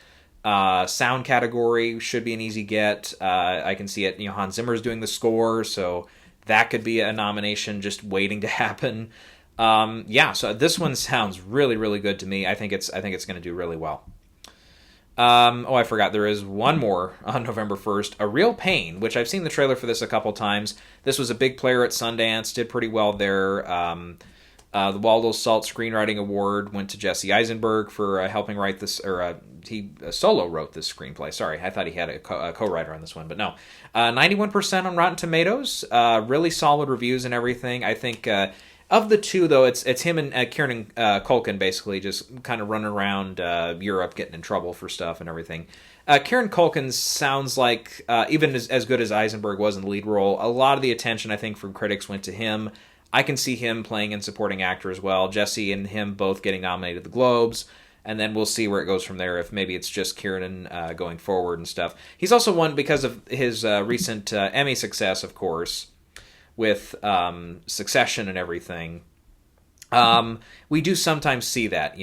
Sound category should be an easy get. I can see it. Hans Zimmer's doing the score, so that could be a nomination just waiting to happen. So this one sounds really, really good to me. I think it's going to do really well. I forgot there is one more on November 1st, A Real Pain, which I've seen the trailer for this a couple times. This was a big player at Sundance, did pretty well there. The Waldo Salt Screenwriting Award went to Jesse Eisenberg for helping write this, or he solo wrote this screenplay. Sorry, I thought he had a co-writer on this one, but no. 91% on Rotten Tomatoes, really solid reviews and everything. I think of the two, though, it's him and Kieran Culkin basically just kind of running around Europe getting in trouble for stuff and everything. Kieran Culkin sounds like, even as good as Eisenberg was in the lead role, a lot of the attention, I think, from critics went to him. I can see him playing in supporting actor as well. Jesse and him both getting nominated at the Globes, and then we'll see where it goes from there, if maybe it's just Kieran going forward and stuff. He's also won because of his recent Emmy success, of course, with Succession and everything. We do sometimes see that,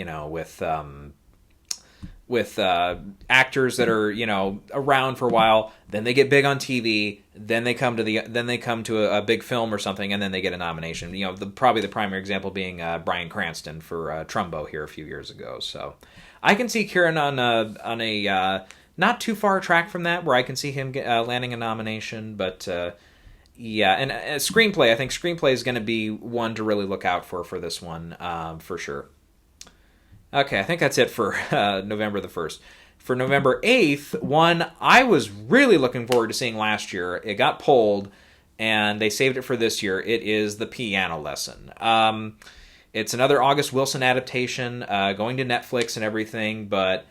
with actors that are around for a while, then they get big on TV, then they come to a big film or something, and then they get a nomination. Probably the primary example being Bryan Cranston for Trumbo here a few years ago. So I can see Kieran on a not too far track from that, where I can see him landing a nomination. But Yeah, and screenplay. I think screenplay is going to be one to really look out for this one, for sure. Okay, I think that's it for November the 1st. For November 8th, one I was really looking forward to seeing last year. It got pulled, and they saved it for this year. It is The Piano Lesson. It's another August Wilson adaptation, going to Netflix and everything, but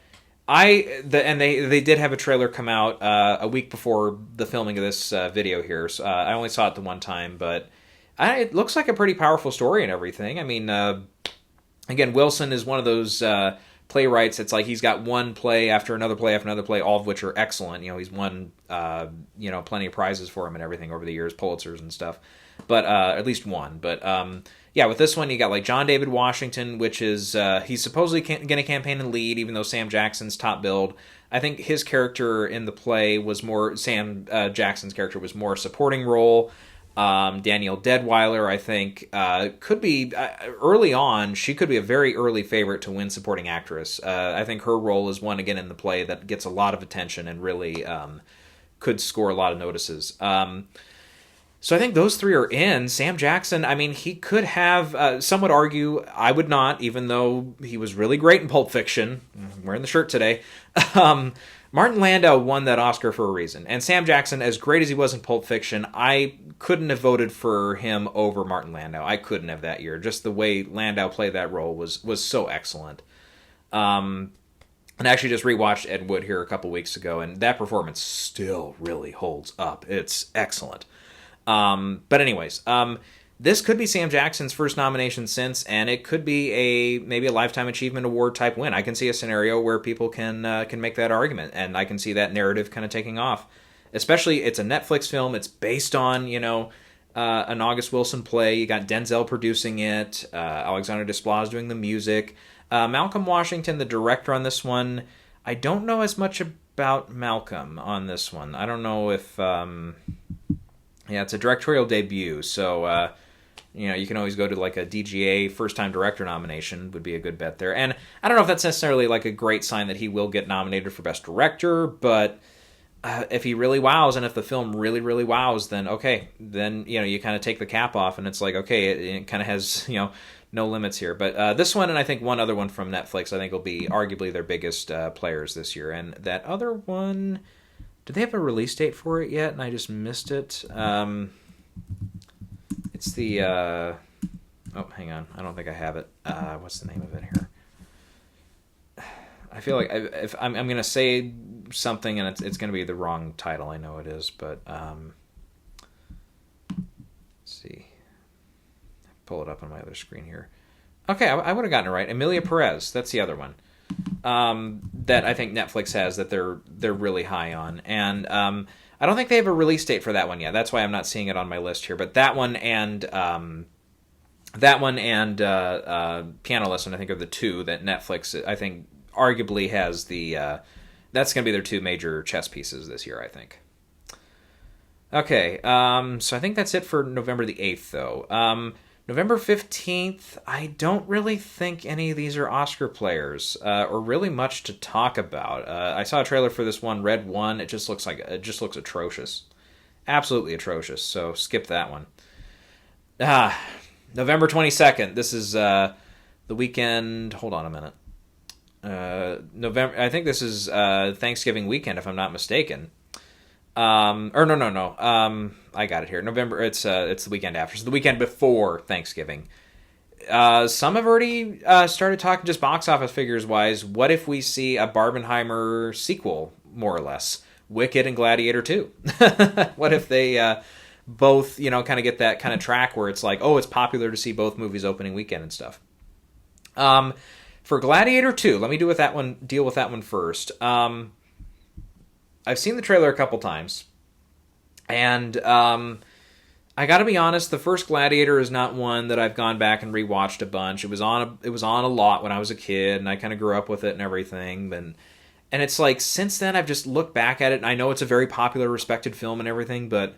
they did have a trailer come out a week before the filming of this video here. So I only saw it the one time, but it looks like a pretty powerful story and everything. I mean, again, Wilson is one of those playwrights. It's like he's got one play after another play after another play, all of which are excellent. You know, he's won plenty of prizes for him and everything over the years, Pulitzers and stuff. But at least one. But yeah, with this one, you got like John David Washington, which is he's supposedly going to campaign and lead, even though Sam Jackson's top billed. I think his character in the play was more Sam Jackson's character was more supporting role. Danielle Deadweiler, I think, could be early on. She could be a very early favorite to win supporting actress. I think her role is one again in the play that gets a lot of attention and really could score a lot of notices. So I think those three are in. Sam Jackson, I mean, he could have, some would argue, I would not, even though he was really great in Pulp Fiction. I'm wearing the shirt today. Martin Landau won that Oscar for a reason. And Sam Jackson, as great as he was in Pulp Fiction, I couldn't have voted for him over Martin Landau. I couldn't have that year. Just the way Landau played that role was so excellent. And I actually just rewatched Ed Wood here a couple weeks ago, and that performance still really holds up. It's excellent. But anyways, this could be Sam Jackson's first nomination since, and it could be maybe a Lifetime Achievement Award type win. I can see a scenario where people can make that argument, and I can see that narrative kind of taking off. Especially, it's a Netflix film. It's based on an August Wilson play. You got Denzel producing it. Alexander Desplat doing the music. Malcolm Washington, the director on this one. I don't know as much about Malcolm on this one. I don't know if. Yeah, it's a directorial debut, so you can always go to like a DGA first-time director nomination would be a good bet there. And I don't know if that's necessarily like a great sign that he will get nominated for Best Director, but if he really wows and if the film really, really wows, then okay, then you kind of take the cap off and it's like, okay, it kind of has no limits here. But this one and I think one other one from Netflix I think will be arguably their biggest players this year. And that other one... Did they have a release date for it yet? And I just missed it. It's the... oh, hang on. I don't think I have it. What's the name of it here? I feel like if I'm going to say something and it's going to be the wrong title. I know it is, but... let's see. Pull it up on my other screen here. Okay, I would have gotten it right. Emilia Perez. That's the other one. That I think Netflix has that they're really high on, and I don't think they have a release date for that one yet. That's why I'm not seeing it on my list here. But that one and Piano Lesson I think are the two that Netflix I think arguably has the that's going to be their two major chess pieces this year I think. Okay, so I think that's it for November the 8th though. November 15th, I don't really think any of these are Oscar players, or really much to talk about. I saw a trailer for this one, Red One. It just looks atrocious. Absolutely atrocious, so skip that one. November 22nd, this is the weekend, hold on a minute. I think this is Thanksgiving weekend, if I'm not mistaken. No. I got it here. November. It's the weekend after. So the weekend before Thanksgiving. Some have already started talking just box office figures wise. What if we see a Barbenheimer sequel, more or less? Wicked and Gladiator 2. What if they both, kind of get that kind of track where it's like, oh, it's popular to see both movies opening weekend and stuff. For Gladiator 2, let me deal with that one first. I've seen the trailer a couple times, and I got to be honest. The first Gladiator is not one that I've gone back and rewatched a bunch. It was on a lot when I was a kid, and I kind of grew up with it and everything. And it's like since then I've just looked back at it, and I know it's a very popular, respected film and everything, but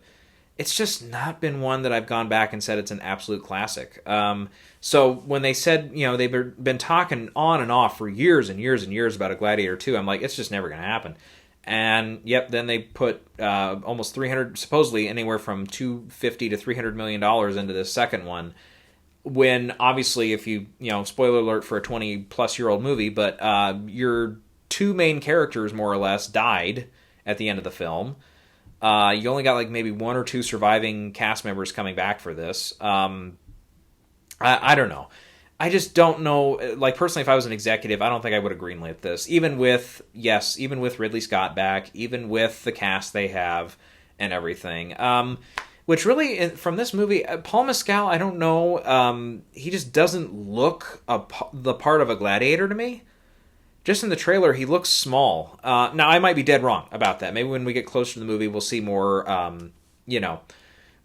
it's just not been one that I've gone back and said it's an absolute classic. So when they said they've been talking on and off for years and years and years about a Gladiator 2, I'm like, it's just never going to happen. And yep, then they put almost 300, supposedly anywhere from 250 to $300 million into this second one. When obviously, if spoiler alert for a 20-plus-year-old movie, but your two main characters more or less died at the end of the film. You only got like maybe one or two surviving cast members coming back for this. I don't know. I just don't know. Like, personally, if I was an executive, I don't think I would have greenlit this. Even with Ridley Scott back, even with the cast they have and everything. Which really, from this movie, Paul Mescal, I don't know. He just doesn't look the part of a gladiator to me. Just in the trailer, he looks small. Now, I might be dead wrong about that. Maybe when we get closer to the movie, we'll see more,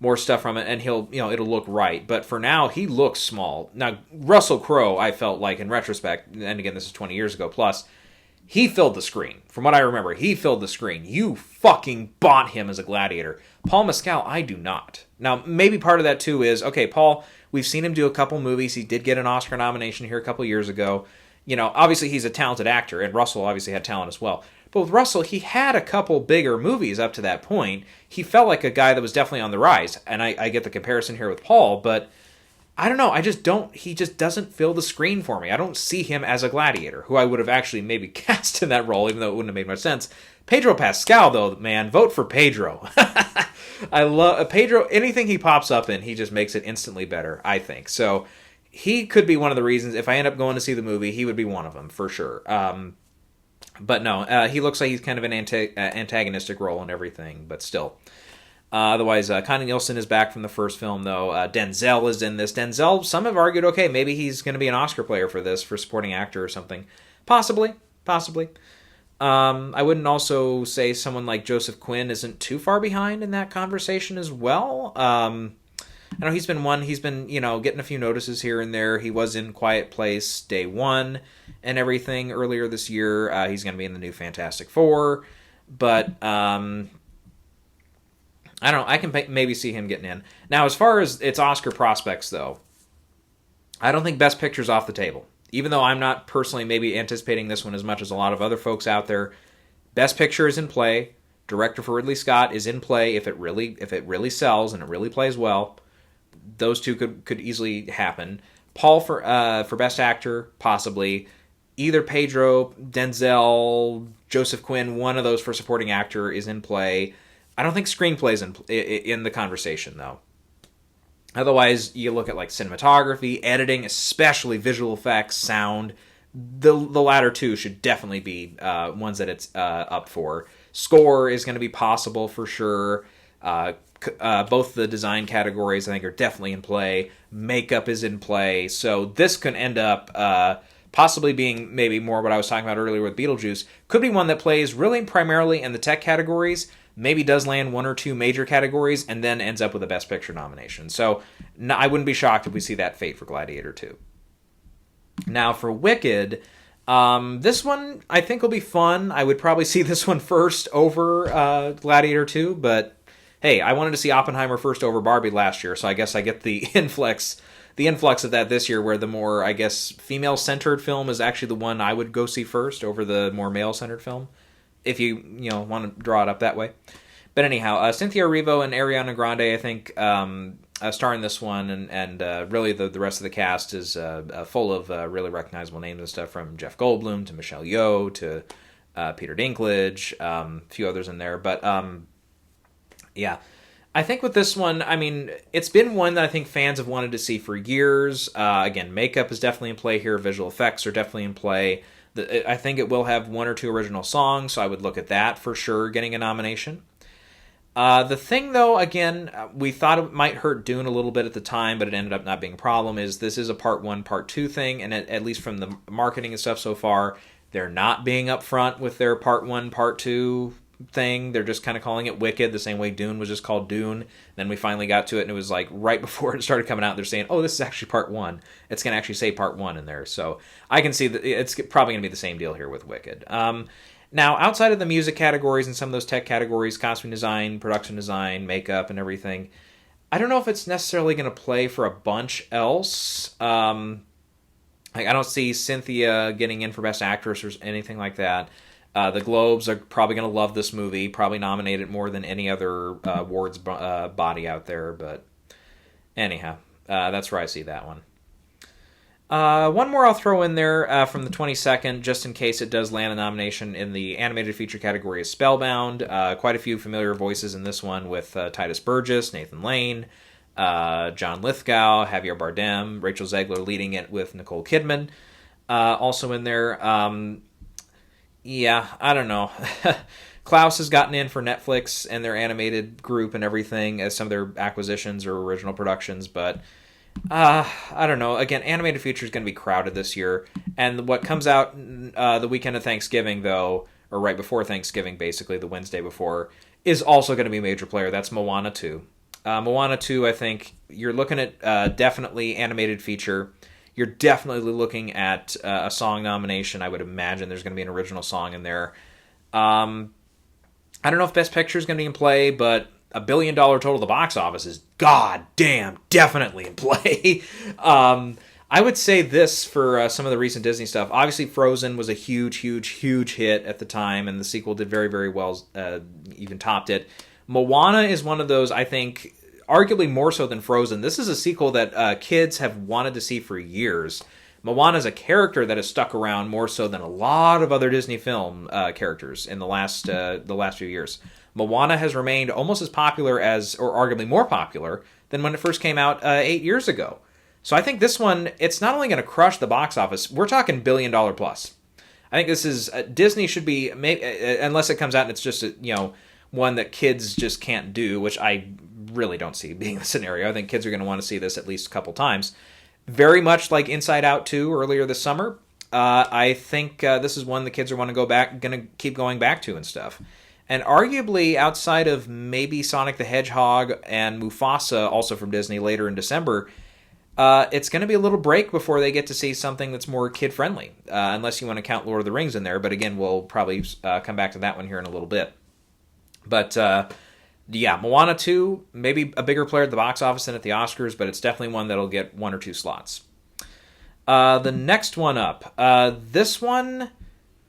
more stuff from it, and it'll look right. But for now, he looks small. Now, Russell Crowe, I felt like, in retrospect, and again, this is 20 years ago plus, he filled the screen. From what I remember, he filled the screen. You fucking bought him as a gladiator. Paul Mescal, I do not. Now, maybe part of that, too, is, okay, Paul, we've seen him do a couple movies. He did get an Oscar nomination here a couple years ago. Obviously he's a talented actor, and Russell obviously had talent as well. But with Russell, he had a couple bigger movies up to that point. He felt like a guy that was definitely on the rise, and I get the comparison here with Paul, but I don't know. He just doesn't fill the screen for me. I don't see him as a gladiator, who I would have actually maybe cast in that role, even though it wouldn't have made much sense. Pedro Pascal, though, man, vote for Pedro. I love Pedro. Anything he pops up in, he just makes it instantly better, I think. So he could be one of the reasons, if I end up going to see the movie, he would be one of them, for sure. But no, he looks like he's kind of an antagonistic role and everything, but still. Otherwise, Connie Nielsen is back from the first film, though. Denzel is in this. Denzel, some have argued, okay, maybe he's going to be an Oscar player for this, for supporting actor or something. Possibly. I wouldn't also say someone like Joseph Quinn isn't too far behind in that conversation as well. I know he's been getting a few notices here and there. He was in Quiet Place Day 1 and everything earlier this year. He's going to be in the new Fantastic Four. But, I don't know. I can maybe see him getting in. Now, as far as its Oscar prospects, though, I don't think Best Picture's off the table. Even though I'm not personally maybe anticipating this one as much as a lot of other folks out there, Best Picture is in play. Director for Ridley Scott is in play if it really sells and it really plays well. Those two could easily happen. Paul for Best Actor, possibly. Either Pedro, Denzel, Joseph Quinn, one of those for Supporting Actor is in play. I don't think screenplay's in the conversation, though. Otherwise, you look at like cinematography, editing, especially visual effects, sound. The latter two should definitely be ones that it's up for. Score is going to be possible for sure. Both the design categories, I think, are definitely in play. Makeup is in play. So this could end up possibly being maybe more what I was talking about earlier with Beetlejuice. Could be one that plays really primarily in the tech categories, maybe does land one or two major categories, and then ends up with a Best Picture nomination. So I wouldn't be shocked if we see that fate for Gladiator 2. Now, for Wicked, this one I think will be fun. I would probably see this one first over Gladiator 2, but hey, I wanted to see Oppenheimer first over Barbie last year, so I guess I get the influx of that this year, where the more, I guess, female-centered film is actually the one I would go see first over the more male-centered film, if you want to draw it up that way. But anyhow, Cynthia Erivo and Ariana Grande, I think, star in this one, and really the rest of the cast is full of really recognizable names and stuff, from Jeff Goldblum to Michelle Yeoh to Peter Dinklage, a few others in there, but yeah. I think with this one, I mean, it's been one that I think fans have wanted to see for years. Again, makeup is definitely in play here. Visual effects are definitely in play. I think it will have one or two original songs, so I would look at that for sure, getting a nomination. The thing, though, again, we thought it might hurt Dune a little bit at the time, but it ended up not being a problem, is this is a part 1, part 2 thing, and at least from the marketing and stuff so far, they're not being upfront with their part 1, part 2 thing. They're just kind of calling it Wicked, the same way Dune was just called Dune. Then we finally got to it, and it was like right before it started coming out, they're saying, oh, this is actually part 1. It's going to actually say part 1 in there. So I can see that it's probably going to be the same deal here with Wicked. Now, outside of the music categories and some of those tech categories, costume design, production design, makeup, and everything, I don't know if it's necessarily going to play for a bunch else. I don't see Cynthia getting in for Best Actress or anything like that. The Globes are probably going to love this movie, probably nominate it more than any other awards body out there. But anyhow, that's where I see that one. One more I'll throw in there from the 22nd, just in case it does land a nomination in the animated feature category, is Spellbound. Quite a few familiar voices in this one with Titus Burgess, Nathan Lane, John Lithgow, Javier Bardem, Rachel Zegler leading it with Nicole Kidman also in there. Yeah, I don't know. Klaus has gotten in for Netflix and their animated group and everything as some of their acquisitions or original productions, but I don't know. Again, animated feature is going to be crowded this year, and what comes out the weekend of Thanksgiving, though, or right before Thanksgiving, basically the Wednesday before, is also going to be a major player. That's Moana 2. Moana 2, I think you're looking at definitely animated feature. You're definitely looking at a song nomination. I would imagine there's going to be an original song in there. I don't know if Best Picture is going to be in play, but $1 billion total at the box office is goddamn definitely in play. I would say this for some of the recent Disney stuff. Obviously, Frozen was a huge hit at the time, and the sequel did very, very well, even topped it. Moana is one of those, I think, arguably more so than Frozen. This is a sequel that kids have wanted to see for years. Moana is a character that has stuck around more so than a lot of other Disney film characters in the last few years. Moana has remained almost as popular as, or arguably more popular, than when it first came out 8 years ago. So I think this one, it's not only going to crush the box office, we're talking $1 billion plus. I think this is, Disney should be, unless it comes out and it's just, one that kids just can't do, which I really don't see being the scenario. I think kids are going to want to see this at least a couple times. Very much like Inside Out 2 earlier this summer. I think this is one the kids are going to keep going back to and stuff. And arguably, outside of maybe Sonic the Hedgehog and Mufasa, also from Disney, later in December, it's going to be a little break before they get to see something that's more kid-friendly, unless you want to count Lord of the Rings in there. But again, we'll probably come back to that one here in a little bit. But yeah, Moana 2, maybe a bigger player at the box office than at the Oscars, but it's definitely one that'll get 1 or 2 slots. The next one up, this one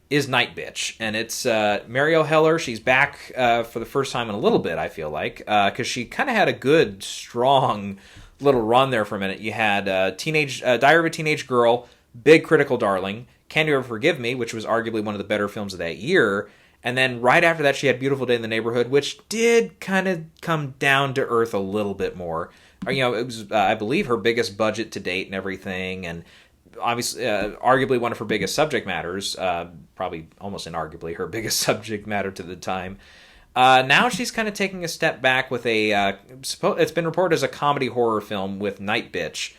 is Night Bitch, and it's Marielle Heller. She's back for the first time in a little bit, I feel like, because she kind of had a good, strong little run there for a minute. You had Diary of a Teenage Girl, big critical darling, Can You Ever Forgive Me, which was arguably one of the better films of that year, and then right after that she had Beautiful Day in the Neighborhood, which did kind of come down to earth a little bit more. It was, I believe, her biggest budget to date and everything, and obviously, arguably one of her biggest subject matters, probably almost inarguably her biggest subject matter to the time. Now she's kind of taking a step back with it's been reported as a comedy horror film with Night Bitch,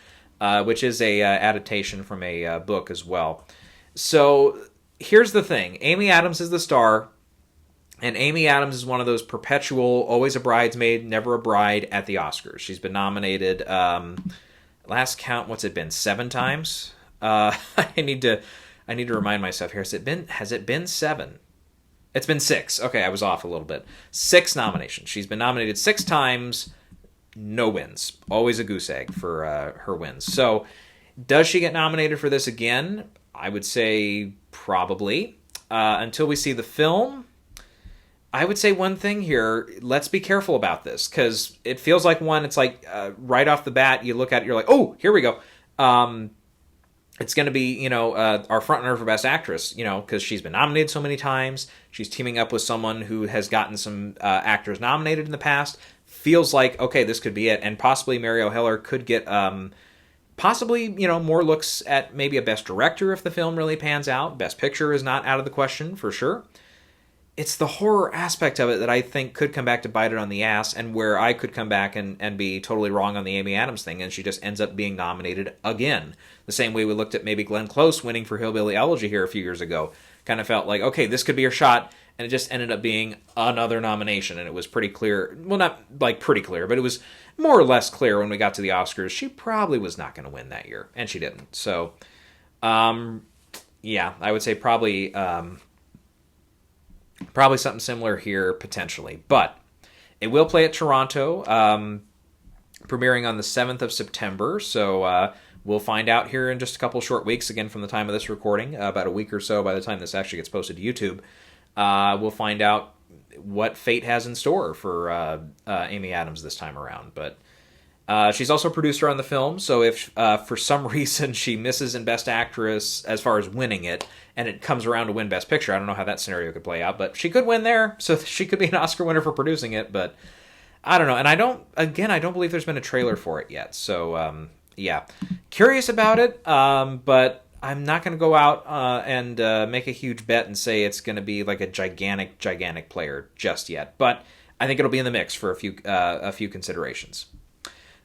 which is a adaptation from a book as well. So here's the thing. Amy Adams is the star, and Amy Adams is one of those perpetual, always a bridesmaid, never a bride at the Oscars. She's been nominated, last count, what's it been, 7 times? I need to remind myself here. Has it been 7? It's been 6. Okay, I was off a little bit. 6 nominations. She's been nominated 6 times, no wins. Always a goose egg for her wins. So, does she get nominated for this again? I would say probably. Until we see the film, I would say one thing here. Let's be careful about this, because it feels like it's like right off the bat, you look at it, you're like, oh, here we go. It's going to be, our frontrunner for Best Actress, because she's been nominated so many times. She's teaming up with someone who has gotten some actors nominated in the past. Feels like, okay, this could be it. And possibly Marielle Heller could get, more looks at maybe a Best Director if the film really pans out. Best Picture is not out of the question, for sure. It's the horror aspect of it that I think could come back to bite it on the ass, and where I could come back and be totally wrong on the Amy Adams thing, and she just ends up being nominated again. The same way we looked at maybe Glenn Close winning for Hillbilly Elegy here a few years ago. Kind of felt like, okay, this could be her shot, and it just ended up being another nomination, and it was pretty clear. Well, not like pretty clear, but it was more or less clear when we got to the Oscars. She probably was not going to win that year, and she didn't. So, yeah, I would say probably something similar here, potentially. But it will play at Toronto, premiering on the 7th of September. So we'll find out here in just a couple short weeks, again from the time of this recording, about a week or so by the time this actually gets posted to YouTube. we'll find out what fate has in store for Amy Adams this time around. But she's also a producer on the film, so if for some reason she misses in Best Actress as far as winning it, and it comes around to win Best Picture, I don't know how that scenario could play out, but she could win there, so she could be an Oscar winner for producing it, but I don't know. And I don't believe there's been a trailer for it yet, so yeah. Curious about it, but I'm not going to go out and make a huge bet and say it's going to be like a gigantic player just yet, but I think it'll be in the mix for a few considerations.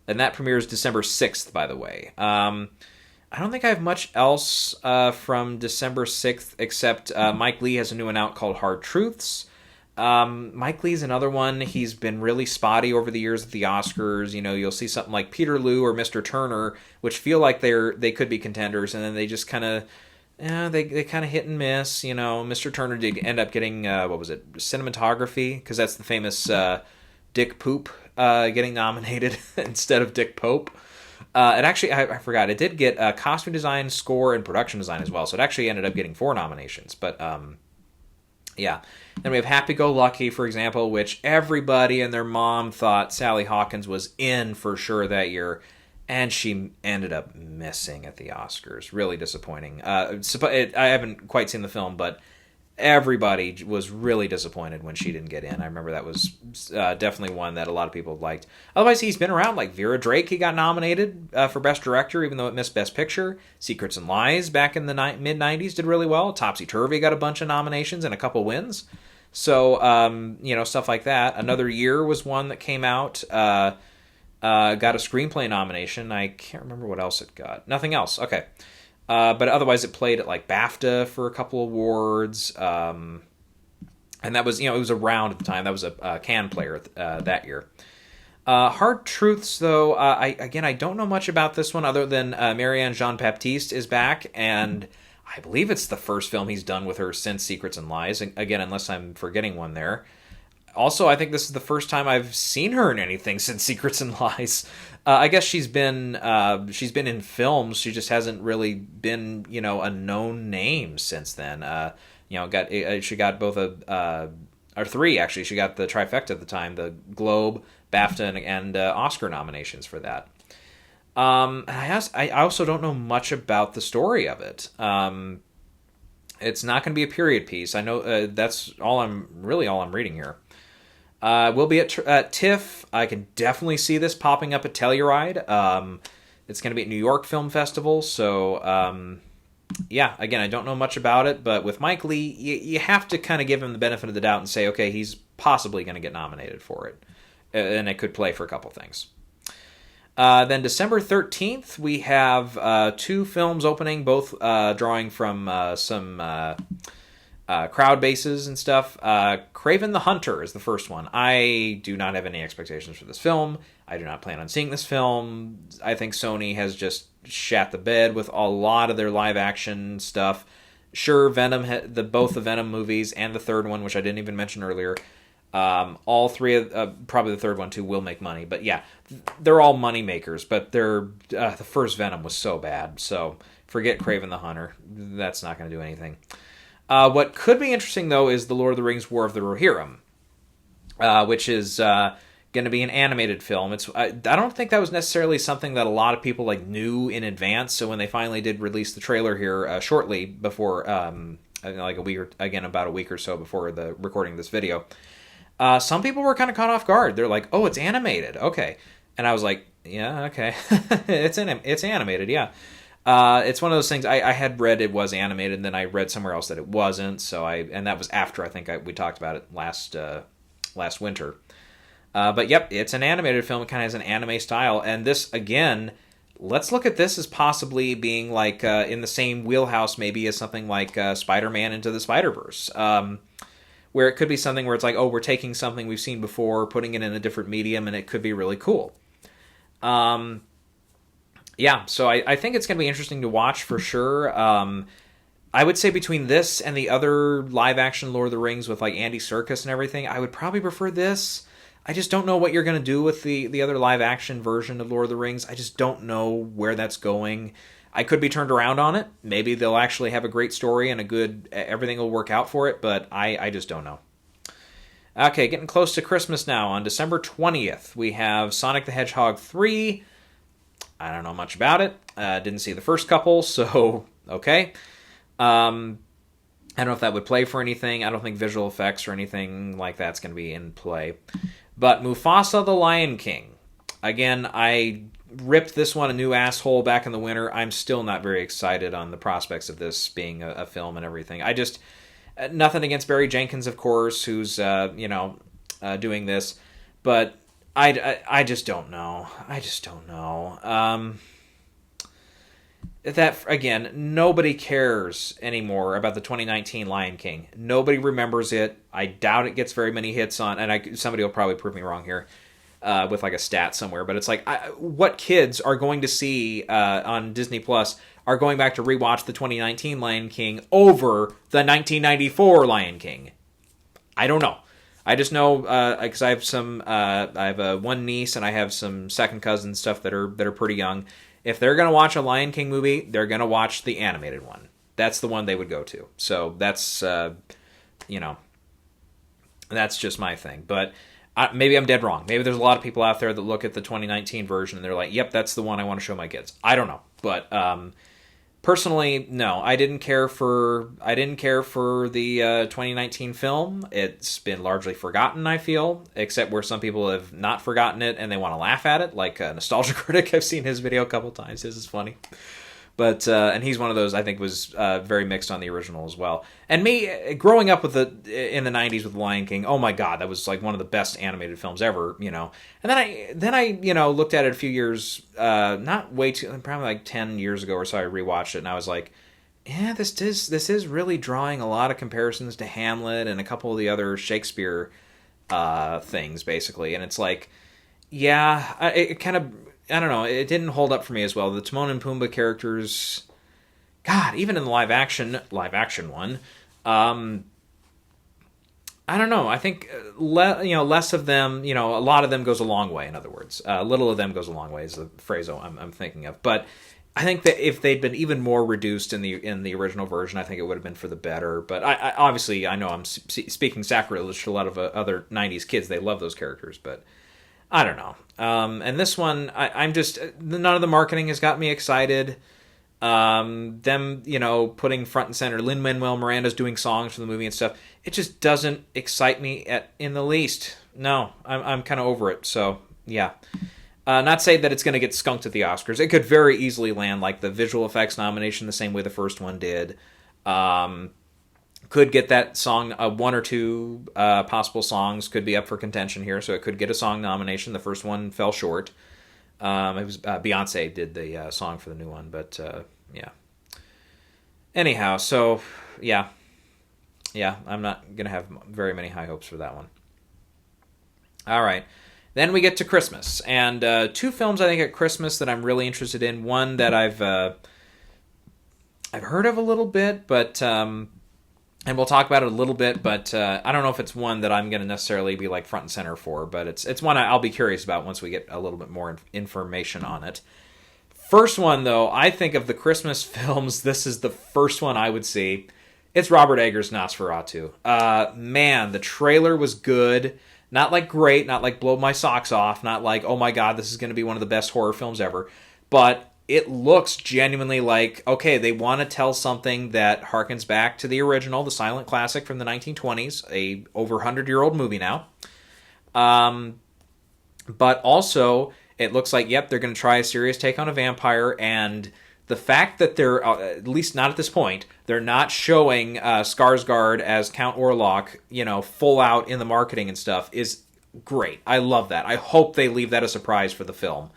And that premieres December 6th, by the way. I don't think I have much else from December 6th, except Mike Leigh has a new one out called Hard Truths. Mike Leigh's another one. He's been really spotty over the years at the Oscars. You know, you'll see something like Peterloo or Mr. Turner, which feel like they could be contenders, and then they just kind of... they kind of hit and miss. You know, Mr. Turner did end up getting, cinematography, because that's the famous Dick Poop getting nominated instead of Dick Pope. It actually, I forgot, it did get costume design, score, and production design as well, so it actually ended up getting 4 nominations, but yeah. Then we have Happy Go Lucky, for example, which everybody and their mom thought Sally Hawkins was in for sure that year, and she ended up missing at the Oscars. Really disappointing. I haven't quite seen the film, but everybody was really disappointed when she didn't get in. I remember that was definitely one that a lot of people liked. Otherwise, he's been around. Like Vera Drake, he got nominated for Best Director, even though it missed Best Picture. Secrets and Lies back in the mid-90s did really well. Topsy Turvy got a bunch of nominations and a couple wins. So, stuff like that. Another Year was one that came out. Got a screenplay nomination. I can't remember what else it got. Nothing else. Okay. But otherwise, it played at like BAFTA for a couple awards, and that was, it was around at the time. That was a Cannes player that year. Hard Truths, though, I don't know much about this one other than Marianne Jean-Baptiste is back, and I believe it's the first film he's done with her since Secrets and Lies. Again, unless I'm forgetting one there. Also, I think this is the first time I've seen her in anything since Secrets and Lies. I guess she's been in films. She just hasn't really been, a known name since then. She got both or 3 actually. She got the trifecta at the time: the Globe, BAFTA, and Oscar nominations for that. I also don't know much about the story of it. It's not going to be a period piece. I know that's all I'm reading here. We'll be at TIFF. I can definitely see this popping up at Telluride. It's going to be at New York Film Festival. So, again, I don't know much about it. But with Mike Leigh, you have to kind of give him the benefit of the doubt and say, okay, he's possibly going to get nominated for it. And it could play for a couple things. Then December 13th, we have 2 films opening, both drawing from some... crowd bases and stuff. Kraven the Hunter is the first one. I do not have any expectations for this film. I do not plan on seeing this film. I think Sony has just shat the bed with a lot of their live action stuff. Sure, Venom, both the Venom movies and the third one, which I didn't even mention earlier, all 3 of probably the third one too will make money. But yeah, they're all money makers. But the first Venom was so bad. So forget Kraven the Hunter. That's not going to do anything. What could be interesting, though, is The Lord of the Rings War of the Rohirrim, which is going to be an animated film. I don't think that was necessarily something that a lot of people knew in advance, so when they finally did release the trailer here shortly before, about a week or so before the recording of this video, some people were kind of caught off guard. They're like, oh, it's animated, okay. And I was like, yeah, okay. It's animated, yeah. It's one of those things. I had read it was animated, and then I read somewhere else that it wasn't. And that was after we talked about it last winter. But yep, it's an animated film. It kind of has an anime style, and this again, let's look at this as possibly being in the same wheelhouse, maybe as something like Spider-Man Into the Spider-Verse, where it could be something where it's like, oh, we're taking something we've seen before, putting it in a different medium, and it could be really cool. Yeah, so I think it's going to be interesting to watch for sure. I would say between this and the other live-action Lord of the Rings with Andy Serkis and everything, I would probably prefer this. I just don't know what you're going to do with the other live-action version of Lord of the Rings. I just don't know where that's going. I could be turned around on it. Maybe they'll actually have a great story and everything will work out for it, but I just don't know. Okay, getting close to Christmas now. On December 20th, we have Sonic the Hedgehog 3. I don't know much about it. Didn't see the first couple, so okay. I don't know if that would play for anything. I don't think visual effects or anything like that's going to be in play. But Mufasa the Lion King. Again, I ripped this one a new asshole back in the winter. I'm still not very excited on the prospects of this being a film and everything. I just... Nothing against Barry Jenkins, of course, who's, doing this. But I just don't know. I just don't know. That, again, nobody cares anymore about the 2019 Lion King. Nobody remembers it. I doubt it gets very many hits on, and somebody will probably prove me wrong here with like a stat somewhere, but it's like, what kids are going to see on Disney Plus are going back to rewatch the 2019 Lion King over the 1994 Lion King? I don't know. I just know because I have one niece and I have some second cousins stuff that are pretty young. If they're going to watch a Lion King movie, they're going to watch the animated one. That's the one they would go to. So that's, that's just my thing. But maybe I'm dead wrong. Maybe there's a lot of people out there that look at the 2019 version and they're like, yep, that's the one I want to show my kids. I don't know. But personally, no, I didn't care for the 2019 film. It's been largely forgotten, I feel, except where some people have not forgotten it and they want to laugh at it, like Nostalgia Critic. I've seen his video a couple times. His is funny. But and he's one of those I think was very mixed on the original as well. And me growing up in the 90s with Lion King, oh my god, that was like one of the best animated films ever, And then I looked at it a few years, not way too, probably like 10 years ago or so. I rewatched it and I was like, yeah, this is really drawing a lot of comparisons to Hamlet and a couple of the other Shakespeare things basically. And it's like, yeah, it kind of, I don't know, it didn't hold up for me as well. The Timon and Pumbaa characters, God, even in the live action one, I don't know. I think less of them, a lot of them goes a long way. In other words, little of them goes a long way is the phrase I'm thinking of. But I think that if they'd been even more reduced in the original version, I think it would have been for the better. But I obviously I know I'm speaking sacrilege to a lot of other -- kids. They love those characters, but I don't know. And this one, I'm just, none of the marketing has got me excited. Them, putting front and center, Lin-Manuel Miranda's doing songs for the movie and stuff, it just doesn't excite me in the least. No, I'm kind of over it. So, yeah. Not say that it's going to get skunked at the Oscars. It could very easily land like the visual effects nomination the same way the first one did. Could get that song, one or two possible songs could be up for contention here, so it could get a song nomination. The first one fell short. It was Beyonce did the song for the new one, but yeah. Anyhow, so yeah, I'm not gonna have very many high hopes for that one. All right, then we get to Christmas, and two films I think at Christmas that I'm really interested in. One that I've heard of a little bit, but and we'll talk about it a little bit, but I don't know if it's one that I'm going to necessarily be like front and center for, but it's one I'll be curious about once we get a little bit more information on it. First one, though, I think of the Christmas films, this is the first one I would see. It's Robert Eggers' Nosferatu. Man, the trailer was good. Not like great, not like blow my socks off, not like, oh my god, this is going to be one of the best horror films ever, but it looks genuinely like, okay, they want to tell something that harkens back to the original, the silent classic from the 1920s, a over 100-year-old movie now. But also, it looks like, yep, they're going to try a serious take on a vampire, and the fact that they're, at least not at this point, they're not showing Skarsgård as Count Orlok, full out in the marketing and stuff is great. I love that. I hope they leave that a surprise for the film.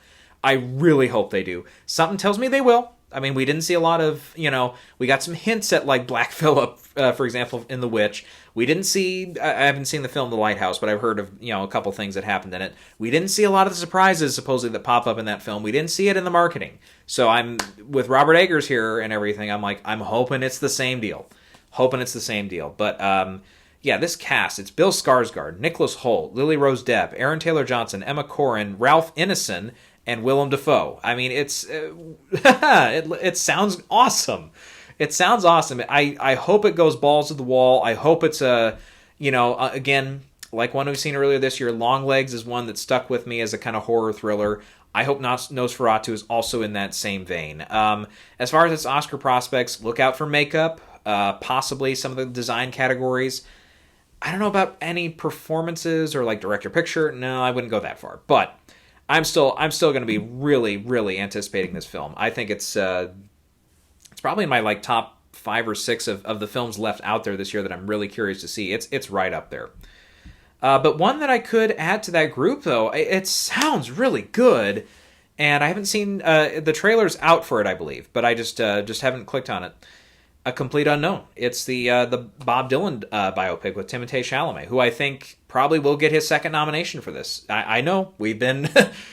I really hope they do. Something tells me they will. I mean, we didn't see a lot of, we got some hints at like Black Phillip, for example, in The Witch. We didn't see, I haven't seen the film The Lighthouse, but I've heard of, a couple things that happened in it. We didn't see a lot of the surprises supposedly that pop up in that film. We didn't see it in the marketing. So I'm, with Robert Eggers here and everything, I'm like, I'm hoping it's the same deal. But, yeah, this cast, it's Bill Skarsgård, Nicholas Hoult, Lily Rose Depp, Aaron Taylor Johnson, Emma Corrin, Ralph Ineson, and Willem Dafoe. I mean, it sounds awesome. It sounds awesome. I hope it goes balls to the wall. I hope it's again, like one we've seen earlier this year, Longlegs is one that stuck with me as a kind of horror thriller. I hope Nosferatu is also in that same vein. As far as its Oscar prospects, look out for makeup, possibly some of the design categories. I don't know about any performances or like director picture. No, I wouldn't go that far. But I'm still going to be really, really anticipating this film. I think it's probably in my like top 5 or 6 of the films left out there this year that I'm really curious to see. It's right up there. But one that I could add to that group, though, it sounds really good, and I haven't seen the trailers out for it, I believe, but I just haven't clicked on it. A Complete Unknown. It's the Bob Dylan biopic with Timothée Chalamet, who I think probably will get his second nomination for this. I know we've been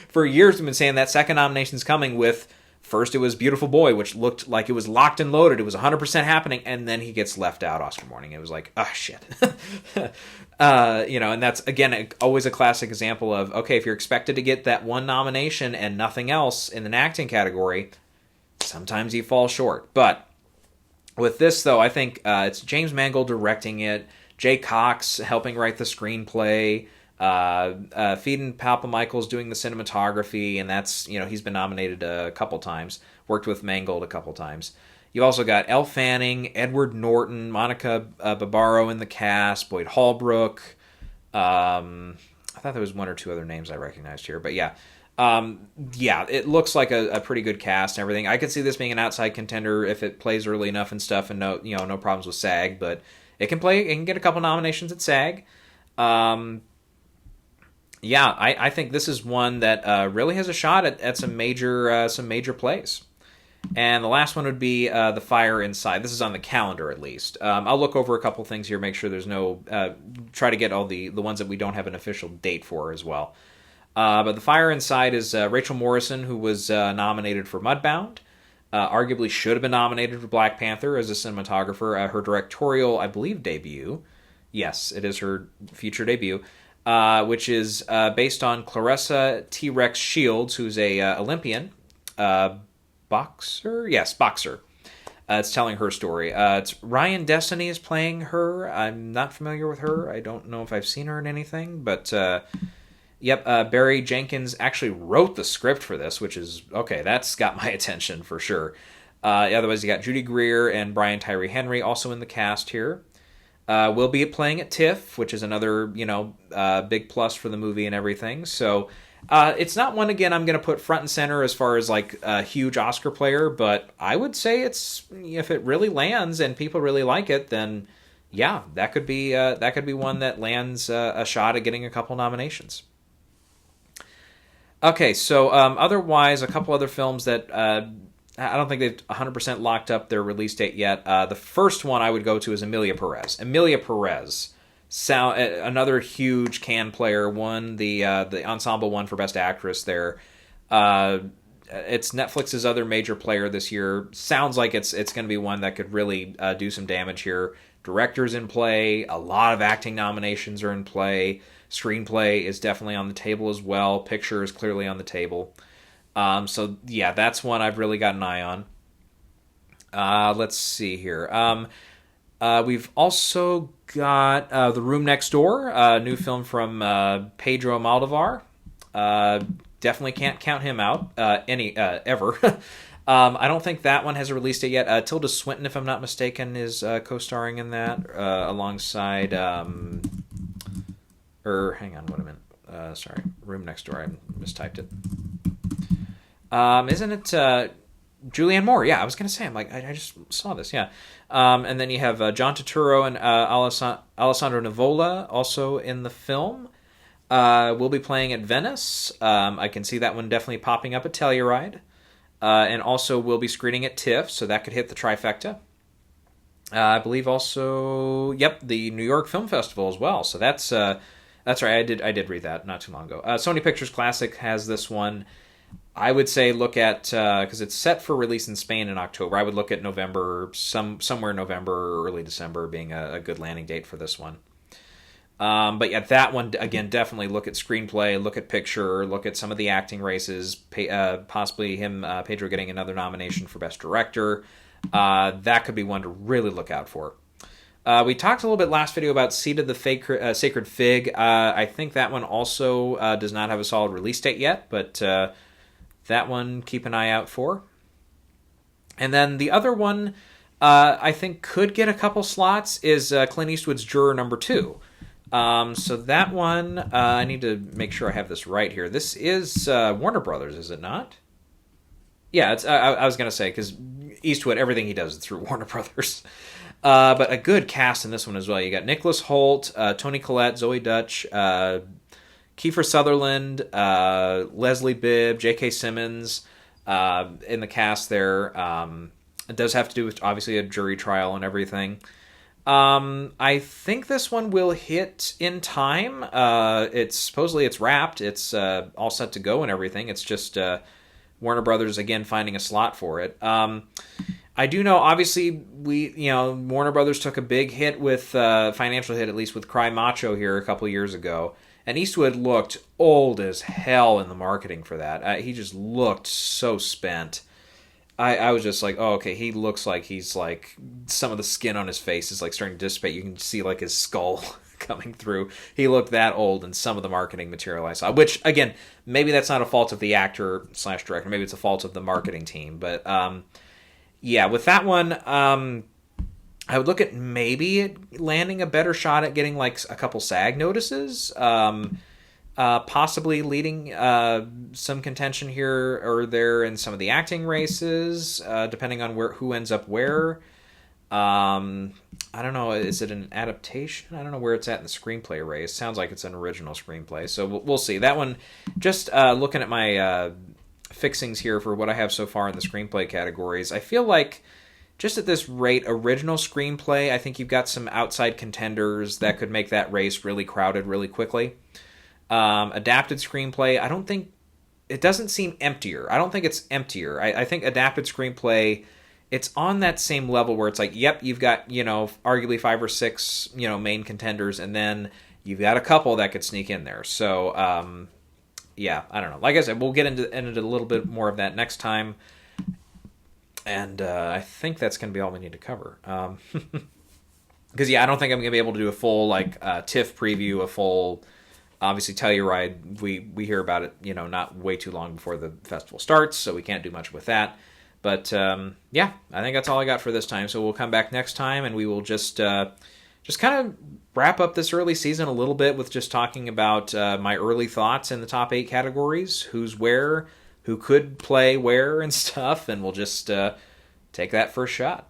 for years we've been saying that second nomination's coming. With first it was Beautiful Boy, which looked like it was locked and loaded, it was 100% happening, and then he gets left out Oscar morning. It was like, oh shit. And that's, again, always a classic example of, okay, if you're expected to get that one nomination and nothing else in an acting category, sometimes you fall short. But with this, though, I think it's James Mangold directing it, Jay Cox helping write the screenplay, Phelan Papamichael's doing the cinematography, and that's, he's been nominated a couple times, worked with Mangold a couple times. You've also got Elle Fanning, Edward Norton, Monica Barbaro in the cast, Boyd Holbrook. I thought there was 1 or 2 other names I recognized here, but yeah. It looks like a pretty good cast and everything. I could see this being an outside contender if it plays early enough and stuff, and no problems with SAG, but it can get a couple nominations at SAG. I think this is one that really has a shot at some major plays. And the last one would be The Fire Inside. This is on the calendar, at least. I'll look over a couple things here, make sure there's no... try to get all the ones that we don't have an official date for as well. But The Fire Inside is Rachel Morrison, who was nominated for Mudbound. Arguably should have been nominated for Black Panther as a cinematographer. Her directorial, I believe, debut. Yes, it is her feature debut. Which is based on Clarissa T-Rex Shields, who's a Olympian... boxer? Yes, boxer. It's telling her story. It's Ryan Destiny is playing her. I'm not familiar with her. I don't know if I've seen her in anything, but Barry Jenkins actually wrote the script for this, which is, okay, that's got my attention for sure. Otherwise, you got Judy Greer and Brian Tyree Henry also in the cast here. Will be playing at TIFF, which is another, big plus for the movie and everything. So it's not one, again, I'm going to put front and center as far as like a huge Oscar player, but I would say it's, if it really lands and people really like it, then yeah, that could be one that lands a shot at getting a couple nominations. Okay, so otherwise, a couple other films that I don't think they've 100% locked up their release date yet. The first one I would go to is Emilia Perez. Emilia Perez, another huge Cannes player, won the ensemble one for Best Actress there. It's Netflix's other major player this year. Sounds like it's going to be one that could really do some damage here. Director's in play. A lot of acting nominations are in play. Screenplay is definitely on the table as well. Picture is clearly on the table. So yeah, that's one I've really got an eye on. Let's see here. We've also got The Room Next Door, a new film from Pedro Almodovar. Definitely can't count him out ever. I don't think that one has a release date yet. Tilda Swinton, if I'm not mistaken, is co-starring in that alongside... hang on, wait a minute. Sorry, Room Next Door. I mistyped it. Isn't it Julianne Moore? Yeah, I was going to say. I'm like, I just saw this. Yeah. And then you have John Turturro and Alessandro Nivola also in the film. We'll be playing at Venice. I can see that one definitely popping up at Telluride. And also we'll be screening at TIFF, so that could hit the trifecta. I believe also, the New York Film Festival as well. So that's right. I did read that not too long ago. Sony Pictures Classic has this one. I would say look at, because it's set for release in Spain in October, I would look at November, somewhere in November or early December being a good landing date for this one. But yeah, that one, again, definitely look at screenplay, look at picture, look at some of the acting races, possibly Pedro getting another nomination for Best Director. That could be one to really look out for. We talked a little bit last video about Seed of the Sacred Fig. I think that one also does not have a solid release date yet, but that one, keep an eye out for. And then the other one I think could get a couple slots is Clint Eastwood's Juror Number 2. So that one, I need to make sure I have this right here. This is Warner Brothers, is it not? Yeah, it's. I was going to say, because Eastwood, everything he does is through Warner Brothers. But a good cast in this one as well. You got Nicholas Hoult, Toni Collette, Zoe Dutch, Kiefer Sutherland, Leslie Bibb, J.K. Simmons in the cast there. It does have to do with, obviously, a jury trial and everything. I think this one will hit in time. Supposedly it's wrapped. It's all set to go and everything. It's just Warner Brothers again finding a slot for it. I do know, obviously, Warner Brothers took a big hit with financial hit, at least with Cry Macho here a couple years ago, and Eastwood looked old as hell in the marketing for that. He just looked so spent. I was just like, oh, okay, he looks like he's like, some of the skin on his face is like starting to dissipate. You can see like his skull coming through. He looked that old in some of the marketing material I saw, which, again, maybe that's not a fault of the actor/director. Maybe it's a fault of the marketing team. But, yeah, with that one, I would look at maybe landing a better shot at getting like a couple SAG notices. Possibly leading some contention here or there in some of the acting races, depending on who ends up where. I don't know. Is it an adaptation? I don't know where it's at in the screenplay race. Sounds like it's an original screenplay. So we'll see. That one, just looking at my fixings here for what I have so far in the screenplay categories, I feel like just at this rate, original screenplay, I think you've got some outside contenders that could make that race really crowded really quickly. Adapted screenplay, I don't think, it doesn't seem emptier. I don't think it's emptier. I think adapted screenplay, it's on that same level where it's like, yep, you've got, arguably 5 or 6, main contenders, and then you've got a couple that could sneak in there. So, yeah, I don't know. Like I said, we'll get into a little bit more of that next time. And I think that's going to be all we need to cover. Because, yeah, I don't think I'm going to be able to do a full, TIFF preview, a full... Obviously, Telluride, we hear about it, not way too long before the festival starts, so we can't do much with that. But, yeah, I think that's all I got for this time. So we'll come back next time, and we will just kind of wrap up this early season a little bit with just talking about my early thoughts in the top 8 categories, who's where, who could play where and stuff, and we'll just take that first shot.